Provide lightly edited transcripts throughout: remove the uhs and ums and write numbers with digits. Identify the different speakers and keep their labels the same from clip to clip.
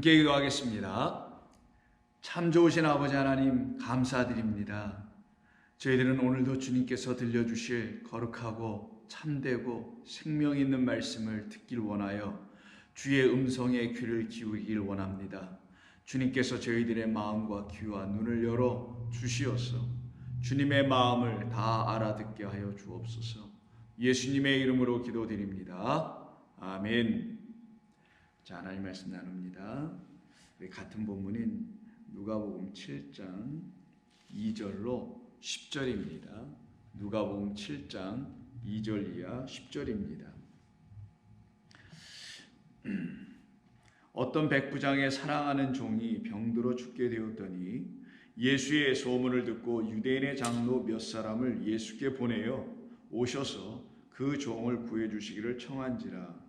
Speaker 1: 함께 기도하겠습니다. 참 좋으신 아버지 하나님 감사드립니다. 저희들은 오늘도 주님께서 들려주실 거룩하고 참되고 생명 있는 말씀을 듣길 원하여 주의 음성에 귀를 기울이길 원합니다. 주님께서 저희들의 마음과 귀와 눈을 열어 주시어서 주님의 마음을 다 알아듣게 하여 주옵소서. 예수님의 이름으로 기도드립니다. 아멘. 자, 하나님 말씀 나눕니다. 우리 같은 본문인 누가복음 7장 2절로 10절입니다. 누가복음 7장 2절 이하 10절입니다. 어떤 백부장의 사랑하는 종이 병들어 죽게 되었더니 예수의 소문을 듣고 유대인의 장로 몇 사람을 예수께 보내어 오셔서 그 종을 구해 주시기를 청한지라.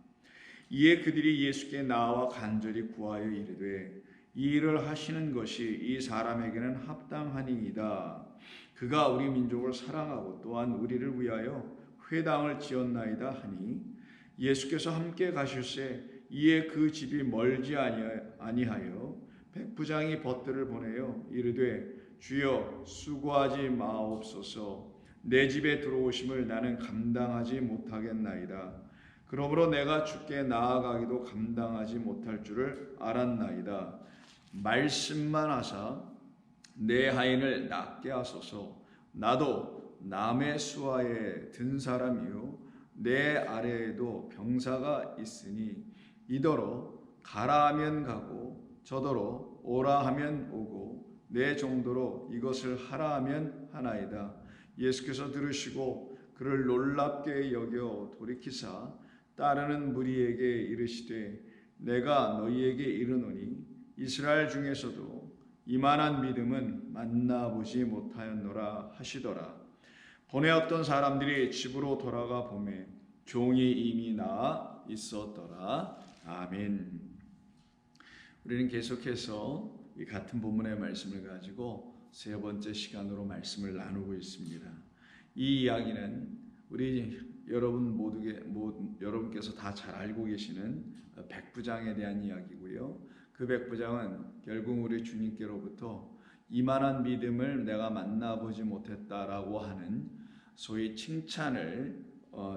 Speaker 1: 이에 그들이 예수께 나와 간절히 구하여 이르되 이 일을 하시는 것이 이 사람에게는 합당하니이다. 그가 우리 민족을 사랑하고 또한 우리를 위하여 회당을 지었나이다 하니 예수께서 함께 가실새 이에 그 집이 멀지 아니하여 백부장이 벗들을 보내어 이르되 주여 수고하지 마옵소서. 내 집에 들어오심을 나는 감당하지 못하겠나이다. 그러므로 내가 주께 나아가기도 감당하지 못할 줄을 알았나이다. 말씀만 하사 내 하인을 낫게 하소서. 나도 남의 수하에 든 사람이요 내 아래에도 병사가 있으니 이더러 가라 하면 가고 저더러 오라 하면 오고 내 정도로 이것을 하라 하면 하나이다. 예수께서 들으시고 그를 놀랍게 여겨 돌이키사 따르는 무리에게 이르시되 내가 너희에게 이르노니 이스라엘 중에서도 이만한 믿음은 만나보지 못하였노라 하시더라. 보내었던 사람들이 집으로 돌아가 보매 종이 이미 나아 있었더라. 아멘. 우리는 계속해서 이 같은 본문의 말씀을 가지고 세 번째 시간으로 말씀을 나누고 있습니다. 이 이야기는 우리 여러분께서 다 잘 알고 계시는 백부장에 대한 이야기고요. 그 백부장은 결국 우리 주님께로부터 이만한 믿음을 내가 만나보지 못했다라고 하는 소위 칭찬을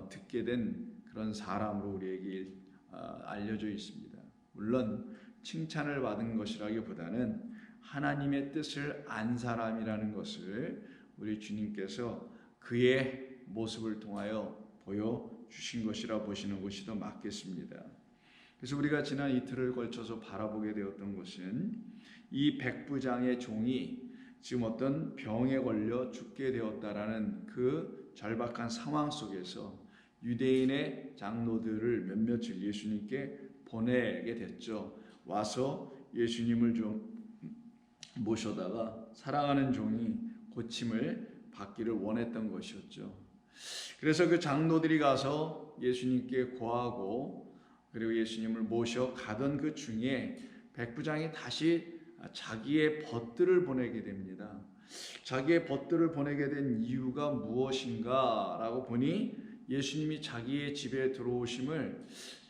Speaker 1: 듣게 된 그런 사람으로 우리에게 알려져 있습니다. 물론 칭찬을 받은 것이라기보다는 하나님의 뜻을 안 사람이라는 것을 우리 주님께서 그의 모습을 통하여 보여주신 것이라 보시는 것이 더 맞겠습니다. 그래서 우리가 지난 이틀을 걸쳐서 바라보게 되었던 것은 이 백부장의 종이 지금 어떤 병에 걸려 죽게 되었다라는 그 절박한 상황 속에서 유대인의 장로들을 몇몇을 예수님께 보내게 됐죠. 와서 예수님을 좀 모셔다가 사랑하는 종이 고침을 받기를 원했던 것이었죠. 그래서 그 장로들이 가서 예수님께 고하고 그리고 예수님을 모셔 가던 그 중에 백부장이 다시 자기의 벗들을 보내게 됩니다. 자기의 벗들을 보내게 된 이유가 무엇인가라고 보니 예수님이 자기의 집에 들어오심은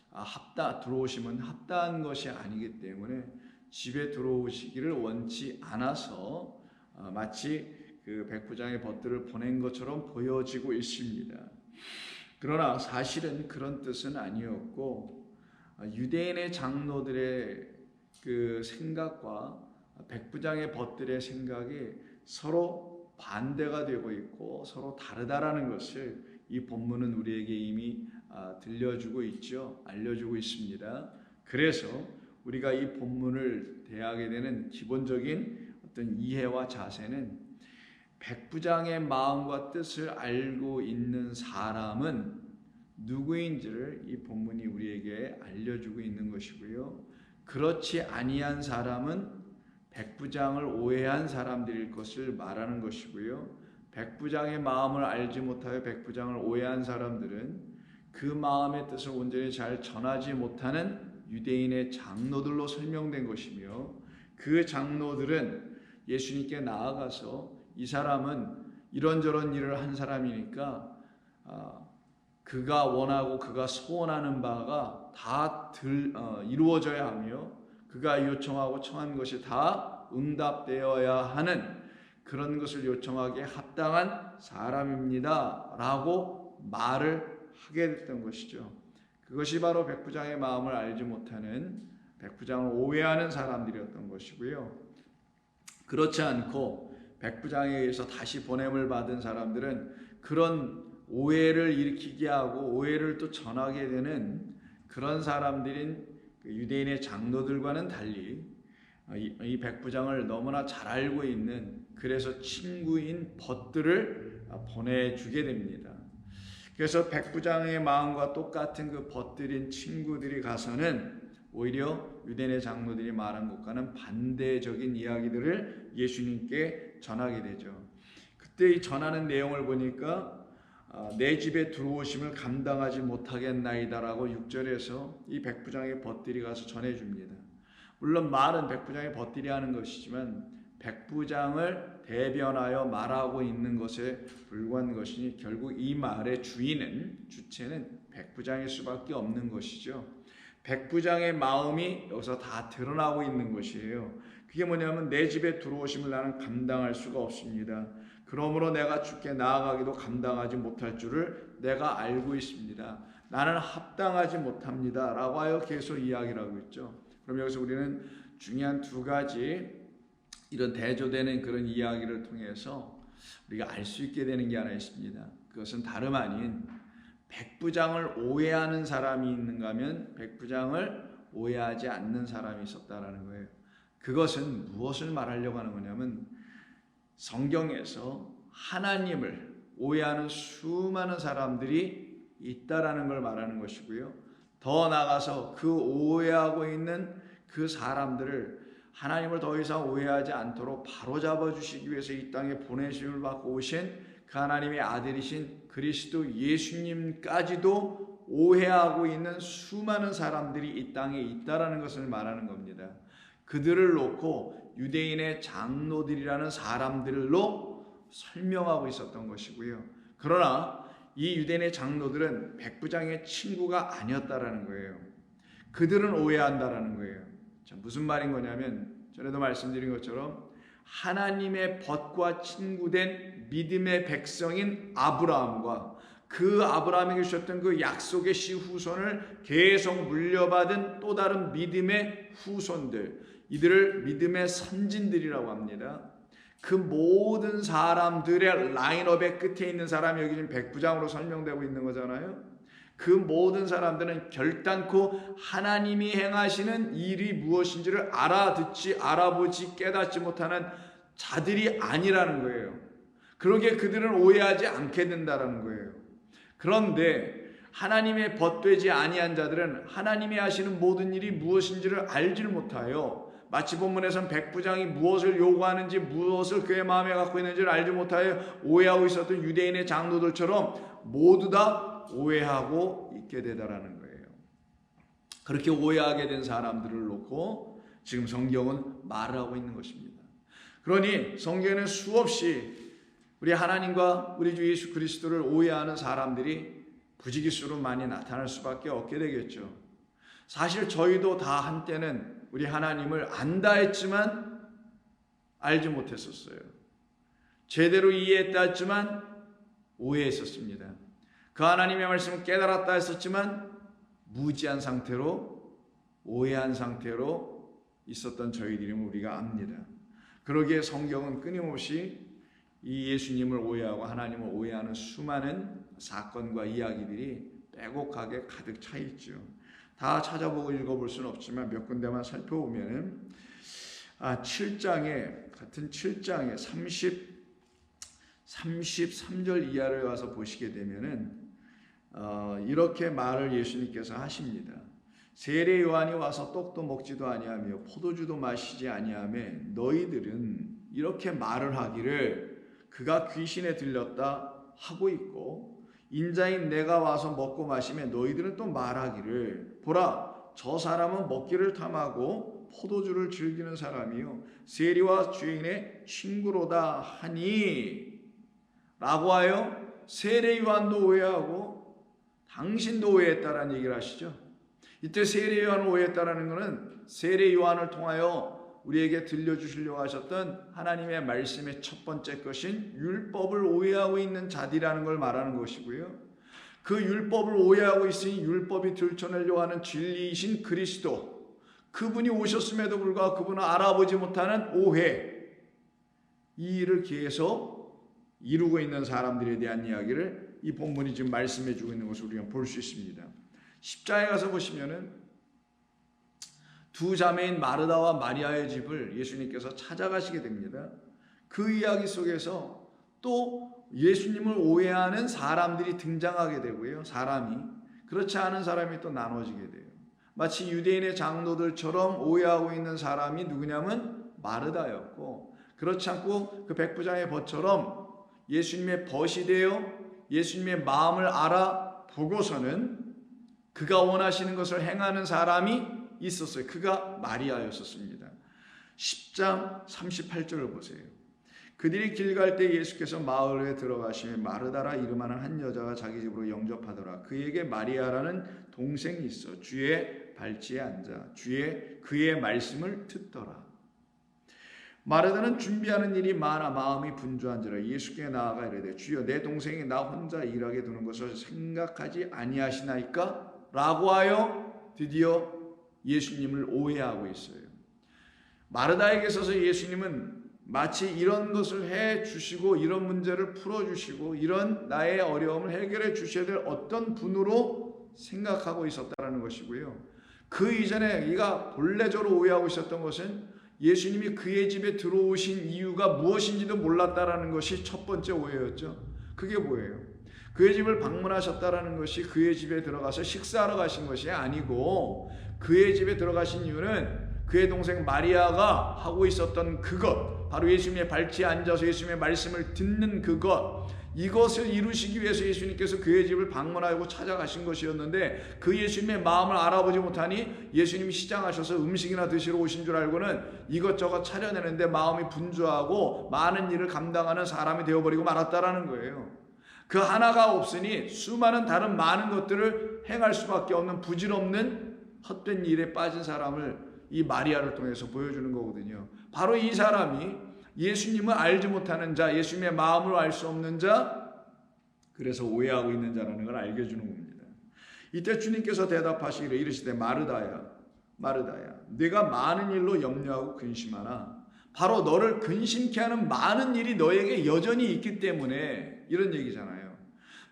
Speaker 1: 합당한 것이 아니기 때문에 집에 들어오시기를 원치 않아서 마치 그 백부장의 벗들을 보낸 것처럼 보여지고 있습니다. 그러나 사실은 그런 뜻은 아니었고 유대인의 장로들의 그 생각과 백부장의 벗들의 생각이 서로 반대가 되고 있고 서로 다르다라는 것을 이 본문은 우리에게 이미 들려주고 있죠. 알려주고 있습니다. 그래서 우리가 이 본문을 대하게 되는 기본적인 어떤 이해와 자세는 백부장의 마음과 뜻을 알고 있는 사람은 누구인지를 이 본문이 우리에게 알려주고 있는 것이고요. 그렇지 아니한 사람은 백부장을 오해한 사람들일 것을 말하는 것이고요. 백부장의 마음을 알지 못하여 백부장을 오해한 사람들은 그 마음의 뜻을 온전히 잘 전하지 못하는 유대인의 장로들로 설명된 것이며 그 장로들은 예수님께 나아가서 이 사람은 이런저런 일을 한 사람이니까 그가 원하고 그가 소원하는 바가 다 이루어져야 하며 그가 요청하고 청한 것이 다 응답되어야 하는 그런 것을 요청하기에 합당한 사람입니다 라고 말을 하게 됐던 것이죠. 그것이 바로 백부장의 마음을 알지 못하는, 백부장을 오해하는 사람들이었던 것이고요. 그렇지 않고 백부장에 의해서 다시 보냄을 받은 사람들은 그런 오해를 일으키게 하고 오해를 또 전하게 되는 그런 사람들인 유대인의 장로들과는 달리 이 백부장을 너무나 잘 알고 있는, 그래서 친구인 벗들을 보내주게 됩니다. 그래서 백부장의 마음과 똑같은 그 벗들인 친구들이 가서는 오히려 유대인의 장로들이 말한 것과는 반대적인 이야기들을 예수님께 전하게 되죠. 그때 이 전하는 내용을 보니까 내 집에 들어오심을 감당하지 못하겠나이다라고 6절에서 이 백부장의 벗들이 가서 전해줍니다. 물론 말은 백부장의 벗들이 하는 것이지만 백부장을 대변하여 말하고 있는 것에 불과한 것이니 결국 이 말의 주체는 백부장일 수밖에 없는 것이죠. 백부장의 마음이 여기서 다 드러나고 있는 것이에요. 그게 뭐냐면 내 집에 들어오심을 나는 감당할 수가 없습니다. 그러므로 내가 주께 나아가기도 감당하지 못할 줄을 내가 알고 있습니다. 나는 합당하지 못합니다 라고 하여 계속 이야기를 하고 있죠. 그럼 여기서 우리는 중요한 두 가지 이런 대조되는 그런 이야기를 통해서 우리가 알 수 있게 되는 게 하나 있습니다. 그것은 다름 아닌 백부장을 오해하는 사람이 있는가 하면 백부장을 오해하지 않는 사람이 있었다라는 거예요. 그것은 무엇을 말하려고 하는 거냐면 성경에서 하나님을 오해하는 수많은 사람들이 있다라는 걸 말하는 것이고요. 더 나아가서 그 오해하고 있는 그 사람들을 하나님을 더 이상 오해하지 않도록 바로잡아 주시기 위해서 이 땅에 보내심을 받고 오신 그 하나님의 아들이신 그리스도 예수님까지도 오해하고 있는 수많은 사람들이 이 땅에 있다라는 것을 말하는 겁니다. 그들을 놓고 유대인의 장로들이라는 사람들로 설명하고 있었던 것이고요. 그러나 이 유대인의 장로들은 백부장의 친구가 아니었다라는 거예요. 그들은 오해한다라는 거예요. 자, 무슨 말인 거냐면 전에도 말씀드린 것처럼 하나님의 벗과 친구된 믿음의 백성인 아브라함과 그 아브라함에게 주셨던 그 약속의 씨 후손을 계속 물려받은 또 다른 믿음의 후손들, 이들을 믿음의 선진들이라고 합니다. 그 모든 사람들의 라인업의 끝에 있는 사람이 여기 지금 백부장으로 설명되고 있는 거잖아요. 그 모든 사람들은 결단코 하나님이 행하시는 일이 무엇인지를 알아듣지, 알아보지, 깨닫지 못하는 자들이 아니라는 거예요. 그러기에 그들은 오해하지 않게 된다는 거예요. 그런데 하나님의 벗되지 아니한 자들은 하나님이 하시는 모든 일이 무엇인지를 알지를 못하여, 마치 본문에서는 백부장이 무엇을 요구하는지, 무엇을 그의 마음에 갖고 있는지를 알지 못하여 오해하고 있었던 유대인의 장로들처럼 모두 다 오해하고 있게 되다라는 거예요. 그렇게 오해하게 된 사람들을 놓고 지금 성경은 말을 하고 있는 것입니다. 그러니 성경에는 수없이 우리 하나님과 우리 주 예수 그리스도를 오해하는 사람들이 부지기수로 많이 나타날 수밖에 없게 되겠죠. 사실 저희도 다 한때는 우리 하나님을 안다 했지만 알지 못했었어요. 제대로 이해했다 했지만 오해했었습니다. 그 하나님의 말씀을 깨달았다 했었지만 무지한 상태로, 오해한 상태로 있었던 저희들임을 우리가 압니다. 그러기에 성경은 끊임없이 이 예수님을 오해하고 하나님을 오해하는 수많은 사건과 이야기들이 빼곡하게 가득 차 있죠. 다 찾아보고 읽어볼 수는 없지만 몇 군데만 살펴보면은 7장에 같은 7장에 33절 이하를 와서 보시게 되면은 이렇게 말을 예수님께서 하십니다. 세례 요한이 와서 떡도 먹지도 아니하며 포도주도 마시지 아니하며 너희들은 이렇게 말을 하기를 그가 귀신에 들렸다 하고 있고, 인자인 내가 와서 먹고 마시며 너희들은 또 말하기를 보라 저 사람은 먹기를 탐하고 포도주를 즐기는 사람이요 세리와 죄인의 친구로다 하니 라고 하여 세례 요한도 오해하고 당신도 오해했다라는 얘기를 하시죠. 이때 세례 요한을 오해했다라는 것은 세례 요한을 통하여 우리에게 들려주시려고 하셨던 하나님의 말씀의 첫 번째 것인 율법을 오해하고 있는 자들이라는 걸 말하는 것이고요. 그 율법을 오해하고 있으니 율법이 들춰내려고 하는 진리이신 그리스도, 그분이 오셨음에도 불구하고 그분을 알아보지 못하는 오해, 이 일을 계속 이루고 있는 사람들에 대한 이야기를 이 본문이 지금 말씀해 주고 있는 것을 우리가 볼 수 있습니다. 10장에 가서 보시면은 두 자매인 마르다와 마리아의 집을 예수님께서 찾아가시게 됩니다. 그 이야기 속에서 또 예수님을 오해하는 사람들이 등장하게 되고요. 사람이 그렇지 않은 사람이 또 나눠지게 돼요. 마치 유대인의 장로들처럼 오해하고 있는 사람이 누구냐면 마르다였고, 그렇지 않고 그 백부장의 벗처럼 예수님의 벗이 되어 예수님의 마음을 알아보고서는 그가 원하시는 것을 행하는 사람이 있었어요. 그가 마리아였었습니다. 10장 38절을 보세요. 그들이 길 갈 때 예수께서 마을에 들어가시며 마르다라 이름하는 한 여자가 자기 집으로 영접하더라. 그에게 마리아라는 동생이 있어 주의 발치에 앉아 그의 말씀을 듣더라. 마르다는 준비하는 일이 많아 마음이 분주한지라 예수께 나아가 이르되 주여 내 동생이 나 혼자 일하게 두는 것을 생각하지 아니하시나이까? 라고 하여 드디어 예수님을 오해하고 있어요. 마르다에게 있어서 예수님은 마치 이런 것을 해 주시고 이런 문제를 풀어 주시고 이런 나의 어려움을 해결해 주셔야 될 어떤 분으로 생각하고 있었다는 것이고요. 그 이전에 이가 본래적으로 오해하고 있었던 것은 예수님이 그의 집에 들어오신 이유가 무엇인지도 몰랐다라는 것이 첫 번째 오해였죠. 그게 뭐예요? 그의 집을 방문하셨다라는 것이 그의 집에 들어가서 식사하러 가신 것이 아니고, 그의 집에 들어가신 이유는 그의 동생 마리아가 하고 있었던 그것, 바로 예수님의 발치에 앉아서 예수님의 말씀을 듣는 그것, 이것을 이루시기 위해서 예수님께서 그의 집을 방문하고 찾아가신 것이었는데, 그 예수님의 마음을 알아보지 못하니 예수님이 시장하셔서 음식이나 드시러 오신 줄 알고는 이것저것 차려내는데 마음이 분주하고 많은 일을 감당하는 사람이 되어버리고 말았다라는 거예요. 그 하나가 없으니 수많은 다른 많은 것들을 행할 수밖에 없는 부질없는 헛된 일에 빠진 사람을 이 마리아를 통해서 보여주는 거거든요. 바로 이 사람이 예수님을 알지 못하는 자, 예수님의 마음을 알 수 없는 자, 그래서 오해하고 있는 자라는 걸 알게 해주는 겁니다. 이때 주님께서 대답하시기를 이르시되 마르다야 네가 많은 일로 염려하고 근심하나 바로 너를 근심케 하는 많은 일이 너에게 여전히 있기 때문에, 이런 얘기잖아요.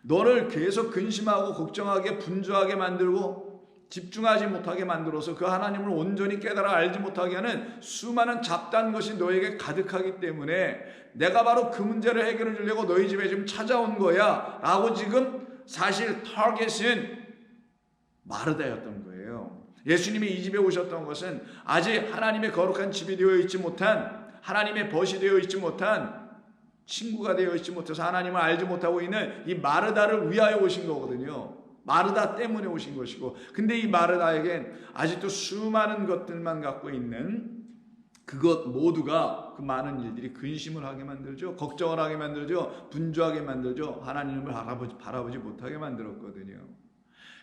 Speaker 1: 너를 계속 근심하고 걱정하게 분주하게 만들고 집중하지 못하게 만들어서 그 하나님을 온전히 깨달아 알지 못하게 하는 수많은 잡다한 것이 너에게 가득하기 때문에 내가 바로 그 문제를 해결해 주려고 너희 집에 지금 찾아온 거야 라고 지금 사실 타겟은 마르다였던 거예요. 예수님이 이 집에 오셨던 것은 아직 하나님의 거룩한 집이 되어 있지 못한, 하나님의 벗이 되어 있지 못한, 친구가 되어 있지 못해서 하나님을 알지 못하고 있는 이 마르다를 위하여 오신 거거든요. 마르다 때문에 오신 것이고, 근데 이 마르다에겐 아직도 수많은 것들만 갖고 있는 그것 모두가, 그 많은 일들이 근심을 하게 만들죠. 걱정을 하게 만들죠. 분주하게 만들죠. 하나님을 바라보지 못하게 만들었거든요.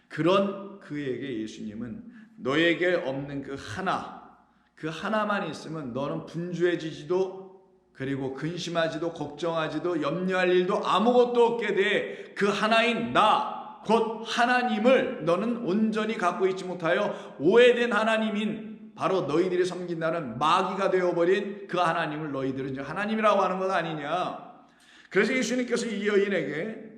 Speaker 1: 그런 그에게 예수님은 너에게 없는 그 하나만 있으면 너는 분주해지지도, 그리고 근심하지도 걱정하지도 염려할 일도 아무것도 없게 돼. 그 하나인 나, 곧 하나님을 너는 온전히 갖고 있지 못하여 오해된 하나님인 바로 너희들이 섬긴다는 마귀가 되어버린 그 하나님을 너희들은 이제 하나님이라고 하는 것 아니냐. 그래서 예수님께서 이 여인에게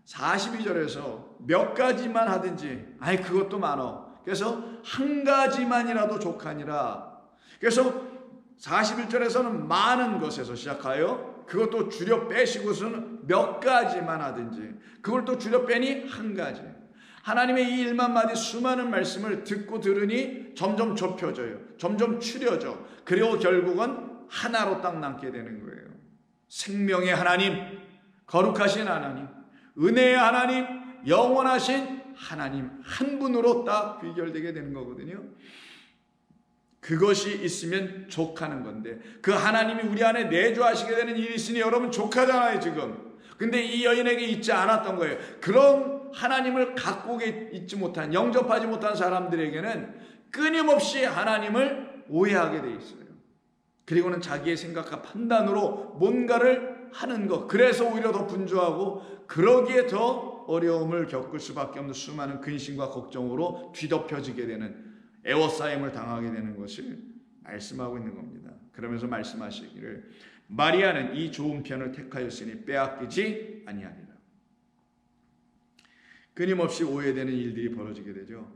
Speaker 1: 42절에서 몇 가지만 하든지, 아니 그것도 많어, 그래서 한 가지만이라도 족하니라. 그래서 41절에서는 많은 것에서 시작하여 그것도 줄여 빼시고서는 몇 가지만 하든지, 그걸 또 줄여 빼니 한 가지. 하나님의 이 1만마디 수많은 말씀을 듣고 들으니 점점 좁혀져요. 점점 추려져. 그리고 결국은 하나로 딱 남게 되는 거예요. 생명의 하나님, 거룩하신 하나님, 은혜의 하나님, 영원하신 하나님 한 분으로 딱 귀결되게 되는 거거든요. 그것이 있으면 족하는 건데, 그 하나님이 우리 안에 내주하시게 되는 일이 있으니 여러분 족하잖아요. 지금 근데 이 여인에게 있지 않았던 거예요. 그런 하나님을 갖고 있지 못한, 영접하지 못한 사람들에게는 끊임없이 하나님을 오해하게 돼 있어요. 그리고는 자기의 생각과 판단으로 뭔가를 하는 것, 그래서 오히려 더 분주하고 그러기에 더 어려움을 겪을 수밖에 없는 수많은 근심과 걱정으로 뒤덮여지게 되는, 애워싸임을 당하게 되는 것을 말씀하고 있는 겁니다. 그러면서 말씀하시기를 마리아는 이 좋은 편을 택하였으니 빼앗기지 아니하리라. 끊임없이 오해되는 일들이 벌어지게 되죠.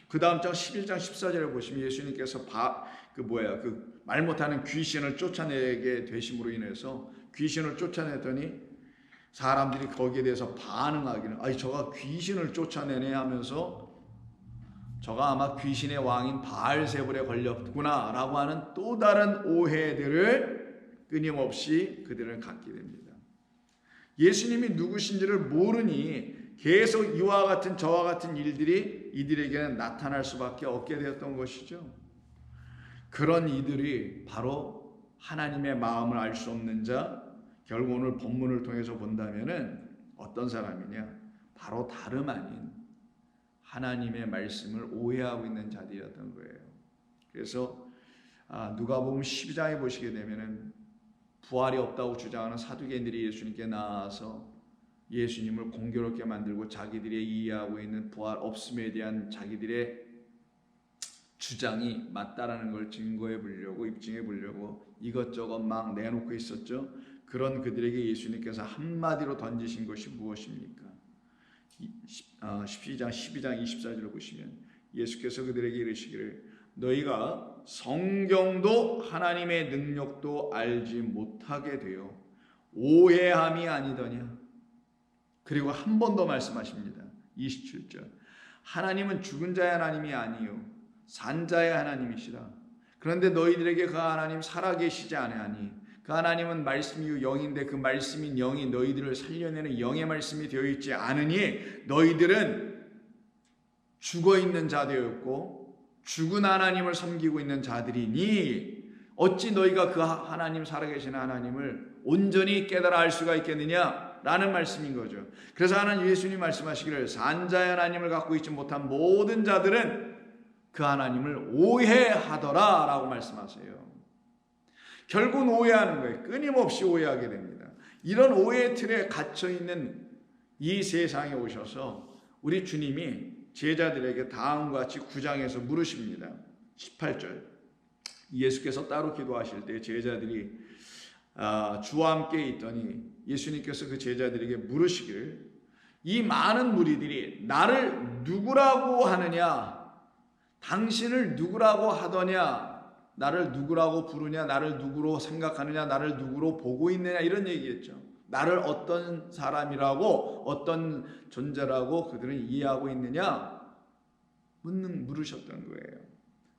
Speaker 1: 그 다음 장 11장 14절을 보시면 예수님께서 말 못하는 귀신을 쫓아내게 되심으로 인해서 귀신을 쫓아냈더니 사람들이 거기에 대해서 반응하기는, 아니 저가 귀신을 쫓아내네 하면서 저가 아마 귀신의 왕인 바알세불에 걸렸구나 라고 하는 또 다른 오해들을 끊임없이 그들은 갖게 됩니다. 예수님이 누구신지를 모르니 계속 이와 같은 저와 같은 일들이 이들에게는 나타날 수밖에 없게 되었던 것이죠. 그런 이들이 바로 하나님의 마음을 알 수 없는 자, 결국 오늘 본문을 통해서 본다면은 어떤 사람이냐? 바로 다름 아닌 하나님의 말씀을 오해하고 있는 자들이었던 거예요. 그래서 누가복음 12장에 보시게 되면은 부활이 없다고 주장하는 사두개인들이 예수님께 나와서 예수님을 공교롭게 만들고 자기들이 이해하고 있는 부활 없음에 대한 자기들의 주장이 맞다라는 걸 증거해 보려고, 입증해 보려고 이것저것 막 내놓고 있었죠. 그런 그들에게 예수님께서 한마디로 던지신 것이 무엇입니까? 12장 24절을 보시면 예수께서 그들에게 이르시기를 너희가 성경도 하나님의 능력도 알지 못하게 되어 오해함이 아니더냐. 그리고 한 번 더 말씀하십니다. 27절 하나님은 죽은 자의 하나님이 아니요 산 자의 하나님이시라. 그런데 너희들에게 그 하나님 살아계시지 아니하니 그 하나님은 말씀이요 영인데 그 말씀인 영이 너희들을 살려내는 영의 말씀이 되어 있지 않으니 너희들은 죽어있는 자되었고 죽은 하나님을 섬기고 있는 자들이니 어찌 너희가 그 하나님 살아계신 하나님을 온전히 깨달아 알 수가 있겠느냐 라는 말씀인 거죠. 그래서 하나님 예수님 말씀하시기를 산 자의 하나님을 갖고 있지 못한 모든 자들은 그 하나님을 오해하더라 라고 말씀하세요. 결국은 오해하는 거예요. 끊임없이 오해하게 됩니다. 이런 오해의 틀에 갇혀있는 이 세상에 오셔서 우리 주님이 제자들에게 다음과 같이 9장에서 물으십니다. 18절 예수께서 따로 기도하실 때 제자들이 주와 함께 있더니 예수님께서 그 제자들에게 물으시기를 이 많은 무리들이 나를 누구라고 하느냐, 당신을 누구라고 하더냐, 나를 누구라고 부르냐, 나를 누구로 생각하느냐, 나를 누구로 보고 있느냐 이런 얘기겠죠. 나를 어떤 사람이라고 어떤 존재라고 그들은 이해하고 있느냐 물으셨던 거예요.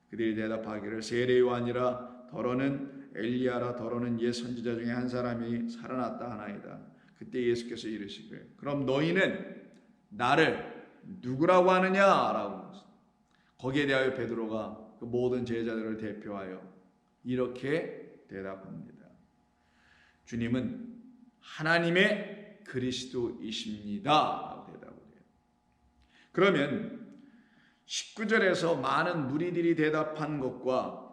Speaker 1: 그들이 대답하기를 세례 요한이라 더러는 엘리야라 더러는 옛 선지자 중에 한 사람이 살아났다 하나이다. 그때 예수께서 이르시기를 그럼 너희는 나를 누구라고 하느냐라고 거기에 대하여 베드로가 그 모든 제자들을 대표하여 이렇게 대답합니다. 주님은 하나님의 그리스도이십니다 라고 대답을 해요. 그러면 19절에서 많은 무리들이 대답한 것과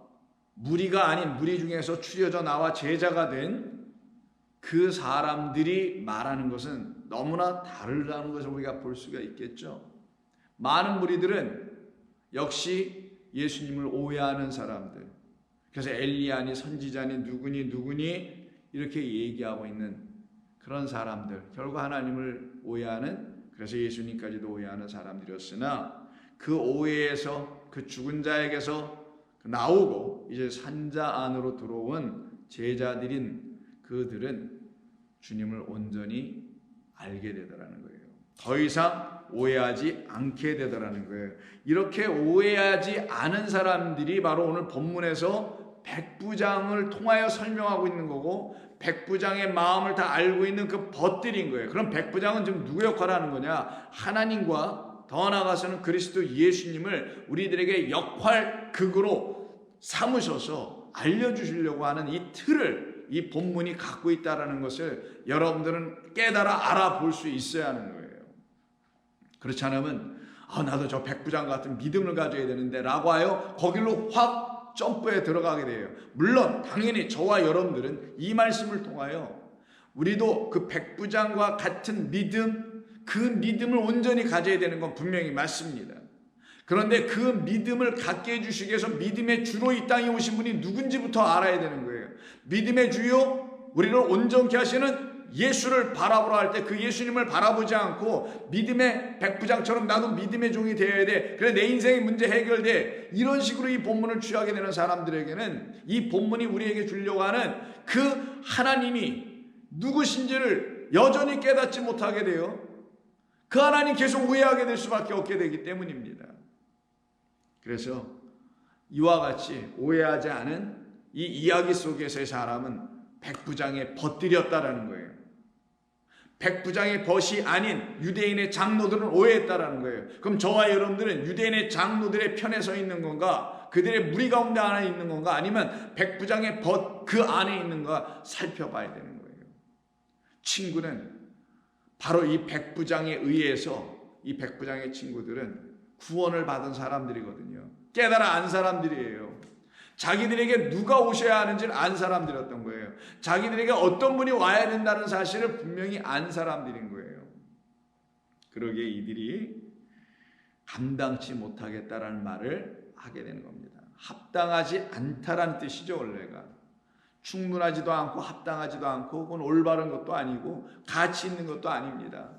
Speaker 1: 무리가 아닌 무리 중에서 추려져 나와 제자가 된 그 사람들이 말하는 것은 너무나 다르다는 것을 우리가 볼 수가 있겠죠. 많은 무리들은 역시 예수님을 오해하는 사람들, 그래서 엘리야니 선지자니 누구니 이렇게 얘기하고 있는 그런 사람들, 결국 하나님을 오해하는, 그래서 예수님까지도 오해하는 사람들이었으나 그 오해에서 그 죽은 자에게서 나오고 이제 산자 안으로 들어온 제자들인 그들은 주님을 온전히 알게 되더라는 거예요. 더 이상 오해하지 않게 되더라는 거예요. 이렇게 오해하지 않은 사람들이 바로 오늘 본문에서 백부장을 통하여 설명하고 있는 거고 백부장의 마음을 다 알고 있는 그 벗들인 거예요. 그럼 백부장은 지금 누구 역할을 하는 거냐? 하나님과 더 나아가서는 그리스도 예수님을 우리들에게 역할극으로 삼으셔서 알려주시려고 하는 이 틀을 이 본문이 갖고 있다는 것을 여러분들은 깨달아 알아볼 수 있어야 하는 거예요. 그렇지 않으면 나도 저 백부장 같은 믿음을 가져야 되는데 라고 하여 거길로 확 점프해 들어가게 돼요. 물론 당연히 저와 여러분들은 이 말씀을 통하여 우리도 그 백부장과 같은 믿음, 그 믿음을 온전히 가져야 되는 건 분명히 맞습니다. 그런데 그 믿음을 갖게 해주시기 위해서 믿음의 주로 이 땅에 오신 분이 누군지부터 알아야 되는 거예요. 믿음의 주요, 우리를 온전케 하시는 예수를 바라보라 할 때 그 예수님을 바라보지 않고 믿음의 백부장처럼 나도 믿음의 종이 되어야 돼, 그래 내 인생의 문제 해결돼, 이런 식으로 이 본문을 취하게 되는 사람들에게는 이 본문이 우리에게 주려고 하는 그 하나님이 누구신지를 여전히 깨닫지 못하게 돼요. 그 하나님 계속 오해하게 될 수밖에 없게 되기 때문입니다. 그래서 이와 같이 오해하지 않은 이 이야기 속에서의 사람은 백부장의 벗들이었다라는 거예요. 백부장의 벗이 아닌 유대인의 장로들은 오해했다라는 거예요. 그럼 저와 여러분들은 유대인의 장로들의 편에 서 있는 건가, 그들의 무리 가운데 안에 있는 건가, 아니면 백부장의 벗 그 안에 있는가 살펴봐야 되는 거예요. 친구는 바로 이 백부장에 의해서, 이 백부장의 친구들은 구원을 받은 사람들이거든요. 깨달아 안 사람들이에요. 자기들에게 누가 오셔야 하는지를 안 사람들이었던 거예요. 자기들에게 어떤 분이 와야 된다는 사실을 분명히 안 사람들인 거예요. 그러기에 이들이 감당치 못하겠다라는 말을 하게 되는 겁니다. 합당하지 않다라는 뜻이죠. 원래가 충분하지도 않고 합당하지도 않고 그건 올바른 것도 아니고 가치 있는 것도 아닙니다.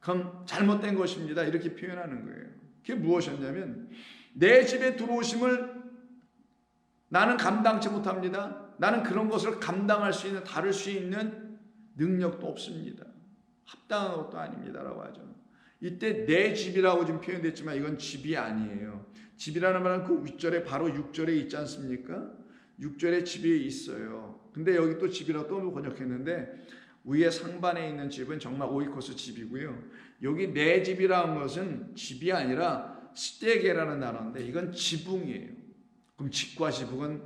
Speaker 1: 그럼 잘못된 것입니다. 이렇게 표현하는 거예요. 그게 무엇이었냐면, 내 집에 들어오심을 나는 감당치 못합니다. 나는 그런 것을 감당할 수 있는, 다룰 수 있는 능력도 없습니다. 합당한 것도 아닙니다라고 하죠. 이때 내 집이라고 지금 표현됐지만 이건 집이 아니에요. 집이라는 말은 그 윗절에 바로 6절에 있지 않습니까? 6절에 집이 있어요. 근데 여기 또 집이라고 또 번역했는데 위에 상반에 있는 집은 정말 오이코스 집이고요. 여기 내 집이라는 것은 집이 아니라 스테게라는 단어인데 이건 지붕이에요. 그럼 집과 지붕은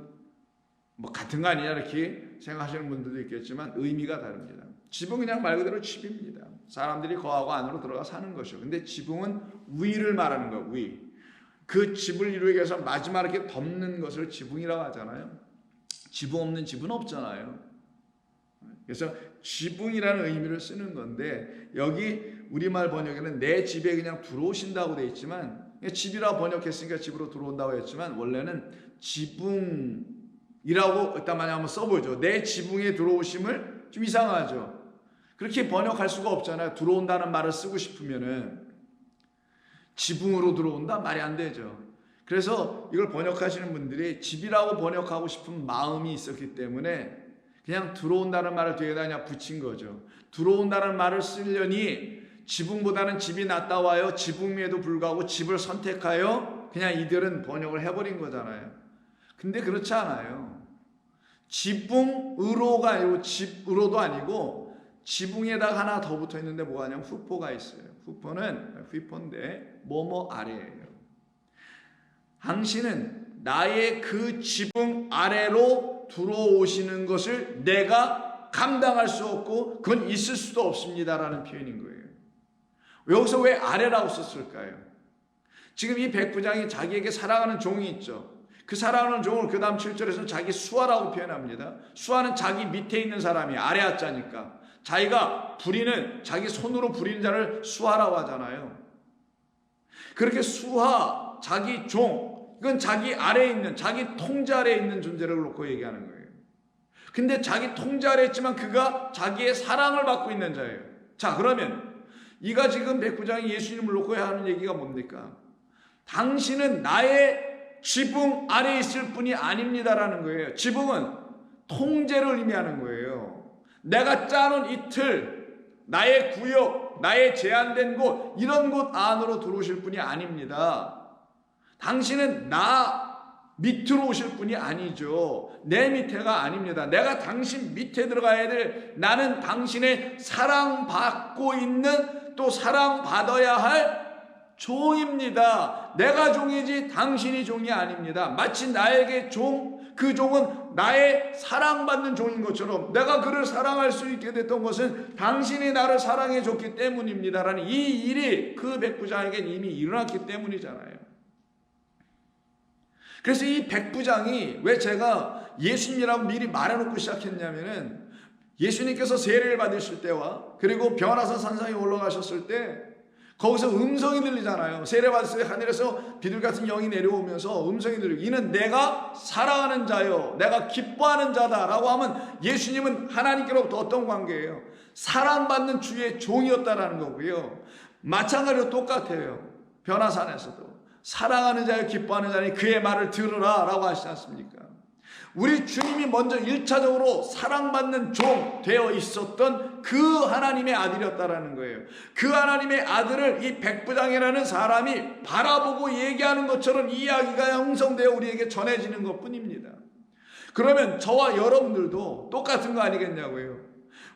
Speaker 1: 뭐 같은 거 아니냐 이렇게 생각하시는 분들도 있겠지만 의미가 다릅니다. 지붕은 그냥 말 그대로 집입니다. 사람들이 거하고 안으로 들어가 사는 것이죠. 근데 지붕은 위를 말하는 거예요. 위. 그 집을 이루기 위해서 마지막에 이렇게 덮는 것을 지붕이라고 하잖아요. 지붕 없는 집은 없잖아요. 그래서 지붕이라는 의미를 쓰는 건데 여기 우리말 번역에는 내 집에 그냥 들어오신다고 되어 있지만, 집이라 번역했으니까 집으로 들어온다고 했지만 원래는 지붕이라고 일단 만약 한번 써보죠. 내 지붕에 들어오심을 좀 이상하죠. 그렇게 번역할 수가 없잖아요. 들어온다는 말을 쓰고 싶으면은 지붕으로 들어온다? 말이 안 되죠. 그래서 이걸 번역하시는 분들이 집이라고 번역하고 싶은 마음이 있었기 때문에 그냥 들어온다는 말을 뒤에다 그냥 붙인 거죠. 들어온다는 말을 쓰려니 지붕보다는 집이 낫다 와요. 지붕에도 불구하고 집을 선택하여 그냥 이들은 번역을 해버린 거잖아요. 근데 그렇지 않아요. 지붕으로가 아니고 집으로도 아니고 지붕에다가 하나 더 붙어 있는데 뭐가 아니면 후포가 있어요. 후포는 휘포인데 뭐뭐 아래예요. 당신은 나의 그 지붕 아래로 들어오시는 것을 내가 감당할 수 없고 그건 있을 수도 없습니다라는 표현인 거예요. 여기서 왜 아래라고 썼을까요? 지금 이 백부장이 자기에게 사랑하는 종이 있죠. 그 사랑하는 종을 그 다음 7절에서 자기 수하라고 표현합니다. 수하는 자기 밑에 있는 사람이 아래 하자니까 자기가 부리는, 자기 손으로 부리는 자를 수하라고 하잖아요. 그렇게 수하, 자기 종, 이건 자기 아래에 있는, 자기 통제 아래에 있는 존재를 놓고 얘기하는 거예요. 근데 자기 통제 아래에 있지만 그가 자기의 사랑을 받고 있는 자예요. 자, 그러면 이가 지금 백부장이 예수님을 놓고 하는 얘기가 뭡니까? 당신은 나의 지붕 아래에 있을 뿐이 아닙니다라는 거예요. 지붕은 통제를 의미하는 거예요. 내가 짜놓은 이 틀, 나의 구역, 나의 제한된 곳, 이런 곳 안으로 들어오실 분이 아닙니다. 당신은 나 밑으로 오실 분이 아니죠. 내 밑에가 아닙니다. 내가 당신 밑에 들어가야 될, 나는 당신의 사랑받고 있는, 또 사랑받아야 할 종입니다. 내가 종이지 당신이 종이 아닙니다. 마치 나에게 그 종은 나의 사랑받는 종인 것처럼 내가 그를 사랑할 수 있게 됐던 것은 당신이 나를 사랑해 줬기 때문입니다라는 이 일이 그 백부장에겐 이미 일어났기 때문이잖아요. 그래서 이 백부장이 왜 제가 예수님이라고 미리 말해놓고 시작했냐면은 예수님께서 세례를 받으실 때와 그리고 변화산 산상에 올라가셨을 때 거기서 음성이 들리잖아요. 세례 받았을 때 하늘에서 비둘 같은 영이 내려오면서 음성이 들리고 이는 내가 사랑하는 자요 내가 기뻐하는 자다라고 하면 예수님은 하나님께로부터 어떤 관계예요? 사랑받는 주의 종이었다라는 거고요. 마찬가지로 똑같아요. 변화산에서도 사랑하는 자요 기뻐하는 자니 그의 말을 들으라 라고 하시지 않습니까? 우리 주님이 먼저 1차적으로 사랑받는 종 되어 있었던 그 하나님의 아들이었다라는 거예요. 그 하나님의 아들을 이 백부장이라는 사람이 바라보고 얘기하는 것처럼 이 이야기가 형성되어 우리에게 전해지는 것뿐입니다. 그러면 저와 여러분들도 똑같은 거 아니겠냐고요.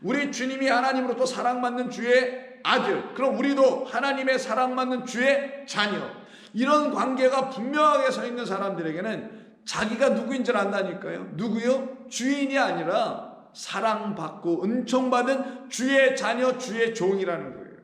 Speaker 1: 우리 주님이 하나님으로부터 사랑받는 주의 아들, 그럼 우리도 하나님의 사랑받는 주의 자녀, 이런 관계가 분명하게 서 있는 사람들에게는 자기가 누구인 줄 안다니까요. 누구요? 주인이 아니라 사랑받고 은총받은 주의 자녀, 주의 종이라는 거예요.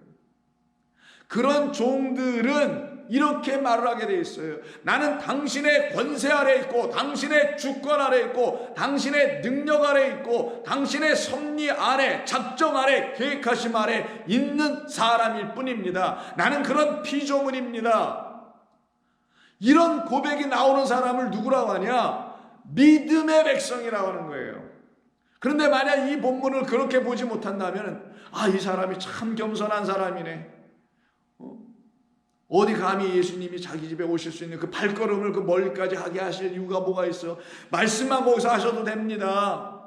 Speaker 1: 그런 종들은 이렇게 말을 하게 돼 있어요. 나는 당신의 권세 아래 있고 당신의 주권 아래 있고 당신의 능력 아래 있고 당신의 섭리 아래 작정 아래 계획하심 아래 있는 사람일 뿐입니다. 나는 그런 피조물입니다. 이런 고백이 나오는 사람을 누구라고 하냐? 믿음의 백성이라고 하는 거예요. 그런데 만약 이 본문을 그렇게 보지 못한다면 이 사람이 참 겸손한 사람이네. 어디 감히 예수님이 자기 집에 오실 수 있는 그 발걸음을 그 멀리까지 하게 하실 이유가 뭐가 있어? 말씀만 거기서 하셔도 됩니다.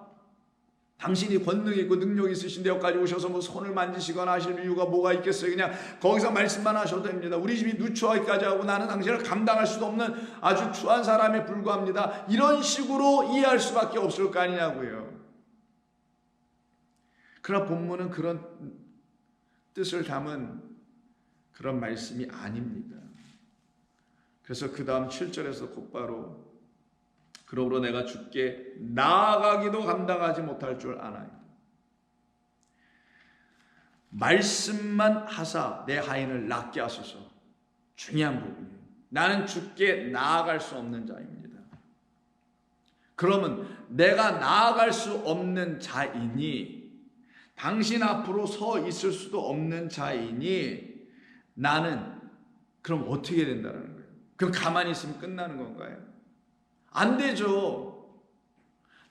Speaker 1: 당신이 권능 있고 능력 있으신데 여기까지 오셔서 뭐 손을 만지시거나 하실 이유가 뭐가 있겠어요? 그냥 거기서 말씀만 하셔도 됩니다. 우리 집이 누추하기까지 하고 나는 당신을 감당할 수도 없는 아주 추한 사람에 불과합니다. 이런 식으로 이해할 수밖에 없을 거 아니냐고요. 그러나 본문은 그런 뜻을 담은 그런 말씀이 아닙니다. 그래서 그 다음 7절에서 곧바로 그러므로 내가 주께 나아가기도 감당하지 못할 줄 아나이다. 말씀만 하사 내 하인을 낫게 하소서. 중요한 부분이에요. 나는 주께 나아갈 수 없는 자입니다. 그러면 내가 나아갈 수 없는 자이니 당신 앞으로 서 있을 수도 없는 자이니 나는 그럼 어떻게 된다는 거예요? 그럼 가만히 있으면 끝나는 건가요? 안 되죠.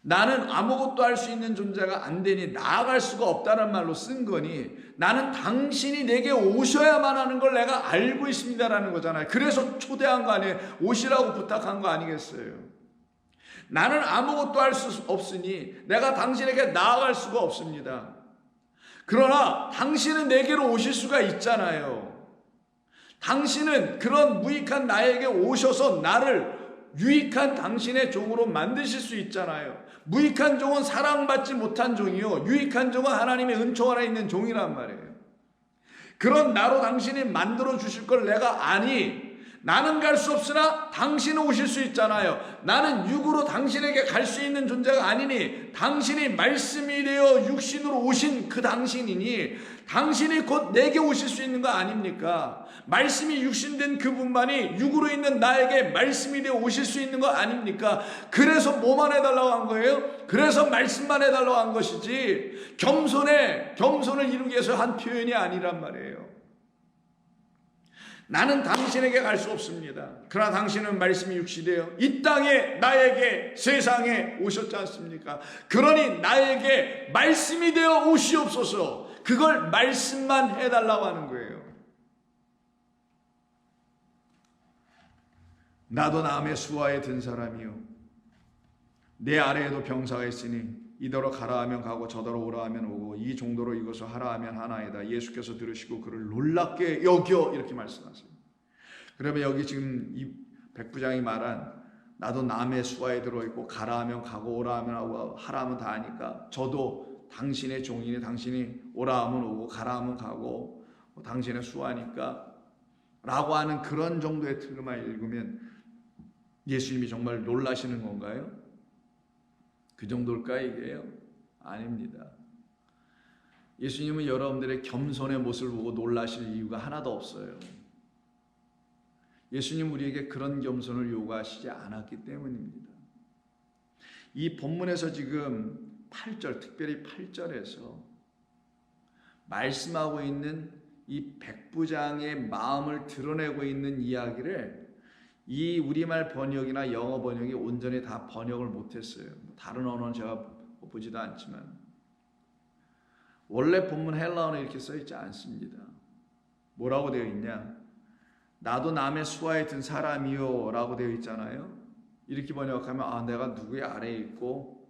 Speaker 1: 나는 아무것도 할 수 있는 존재가 안 되니 나아갈 수가 없다는 말로 쓴 거니 나는 당신이 내게 오셔야만 하는 걸 내가 알고 있습니다라는 거잖아요. 그래서 초대한 거 아니에요. 오시라고 부탁한 거 아니겠어요. 나는 아무것도 할 수 없으니 내가 당신에게 나아갈 수가 없습니다. 그러나 당신은 내게로 오실 수가 있잖아요. 당신은 그런 무익한 나에게 오셔서 나를 유익한 당신의 종으로 만드실 수 있잖아요. 무익한 종은 사랑받지 못한 종이요, 유익한 종은 하나님의 은총 안에 있는 종이란 말이에요. 그런 나로 당신이 만들어 주실 걸 내가 아니, 나는 갈 수 없으나 당신은 오실 수 있잖아요. 나는 육으로 당신에게 갈 수 있는 존재가 아니니 당신이 말씀이 되어 육신으로 오신 그 당신이니 당신이 곧 내게 오실 수 있는 거 아닙니까? 말씀이 육신된 그분만이 육으로 있는 나에게 말씀이 되어 오실 수 있는 거 아닙니까? 그래서 뭐만 해달라고 한 거예요? 그래서 말씀만 해달라고 한 것이지 겸손을 이루기 위해서 한 표현이 아니란 말이에요. 나는 당신에게 갈 수 없습니다. 그러나 당신은 말씀이 육시되어 이 땅에 나에게 세상에 오셨지 않습니까? 그러니 나에게 말씀이 되어 오시옵소서. 그걸 말씀만 해달라고 하는 거예요. 나도 남의 수하에 든 사람이요, 내 아래에도 병사가 있으니 이더러 가라 하면 가고 저더러 오라 하면 오고 이 정도로 이것을 하라 하면 하나이다. 예수께서 들으시고 그를 놀랍게 여겨 이렇게 말씀하세요. 그러면 여기 지금 이 백부장이 말한 나도 남의 수하에 들어있고 가라 하면 가고 오라 하면 하고 하라 하면 다 하니까 저도 당신의 종이니 당신이 오라 하면 오고 가라 하면 가고 당신의 수하니까 라고 하는 그런 정도의 틀만 읽으면 예수님이 정말 놀라시는 건가요? 그 정도일까 이게요? 아닙니다. 예수님은 여러분들의 겸손의 모습을 보고 놀라실 이유가 하나도 없어요. 예수님 우리에게 그런 겸손을 요구하시지 않았기 때문입니다. 이 본문에서 지금 8절, 특별히 8절에서 말씀하고 있는 이 백부장의 마음을 드러내고 있는 이야기를 이 우리말 번역이나 영어 번역이 온전히 다 번역을 못했어요. 다른 언어는 제가 보지도 않지만 원래 본문 헬라어는 이렇게 써있지 않습니다. 뭐라고 되어 있냐? 나도 남의 수하에 든 사람이요 라고 되어 있잖아요. 이렇게 번역하면 내가 누구의 아래에 있고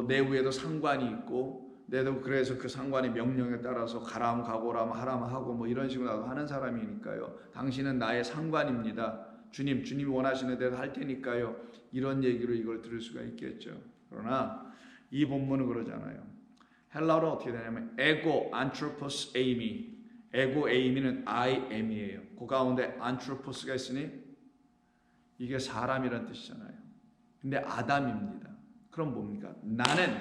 Speaker 1: 내 위에도 상관이 있고 내도 그래서 그 상관의 명령에 따라서 가라면 가고 오라면 하라면 하고 이런 식으로 나도 하는 사람이니까요. 당신은 나의 상관입니다. 주님이 원하시는 대로 할 테니까요. 이런 얘기로 이걸 들을 수가 있겠죠. 그러나 이 본문은 그러잖아요. 헬라어로 어떻게 되냐면 에고 안트로포스 에이미, 에고 에이미는 I am이에요. 그 가운데 안트로포스가 있으니 이게 사람이란 뜻이잖아요. 근데 아담입니다. 그럼 뭡니까? 나는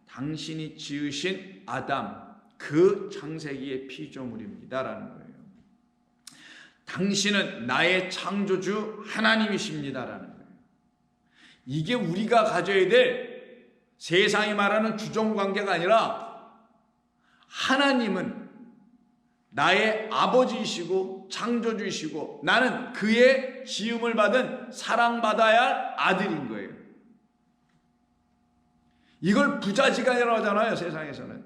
Speaker 1: 당신이 지으신 아담, 그 창세기의 피조물입니다 라는 거예요. 당신은 나의 창조주 하나님이십니다 라는 거예요. 이게 우리가 가져야 될 세상이 말하는 주종관계가 아니라 하나님은 나의 아버지이시고 창조주이시고 나는 그의 지음을 받은 사랑받아야 할 아들인 거예요. 이걸 부자지간이라고 하잖아요. 세상에서는.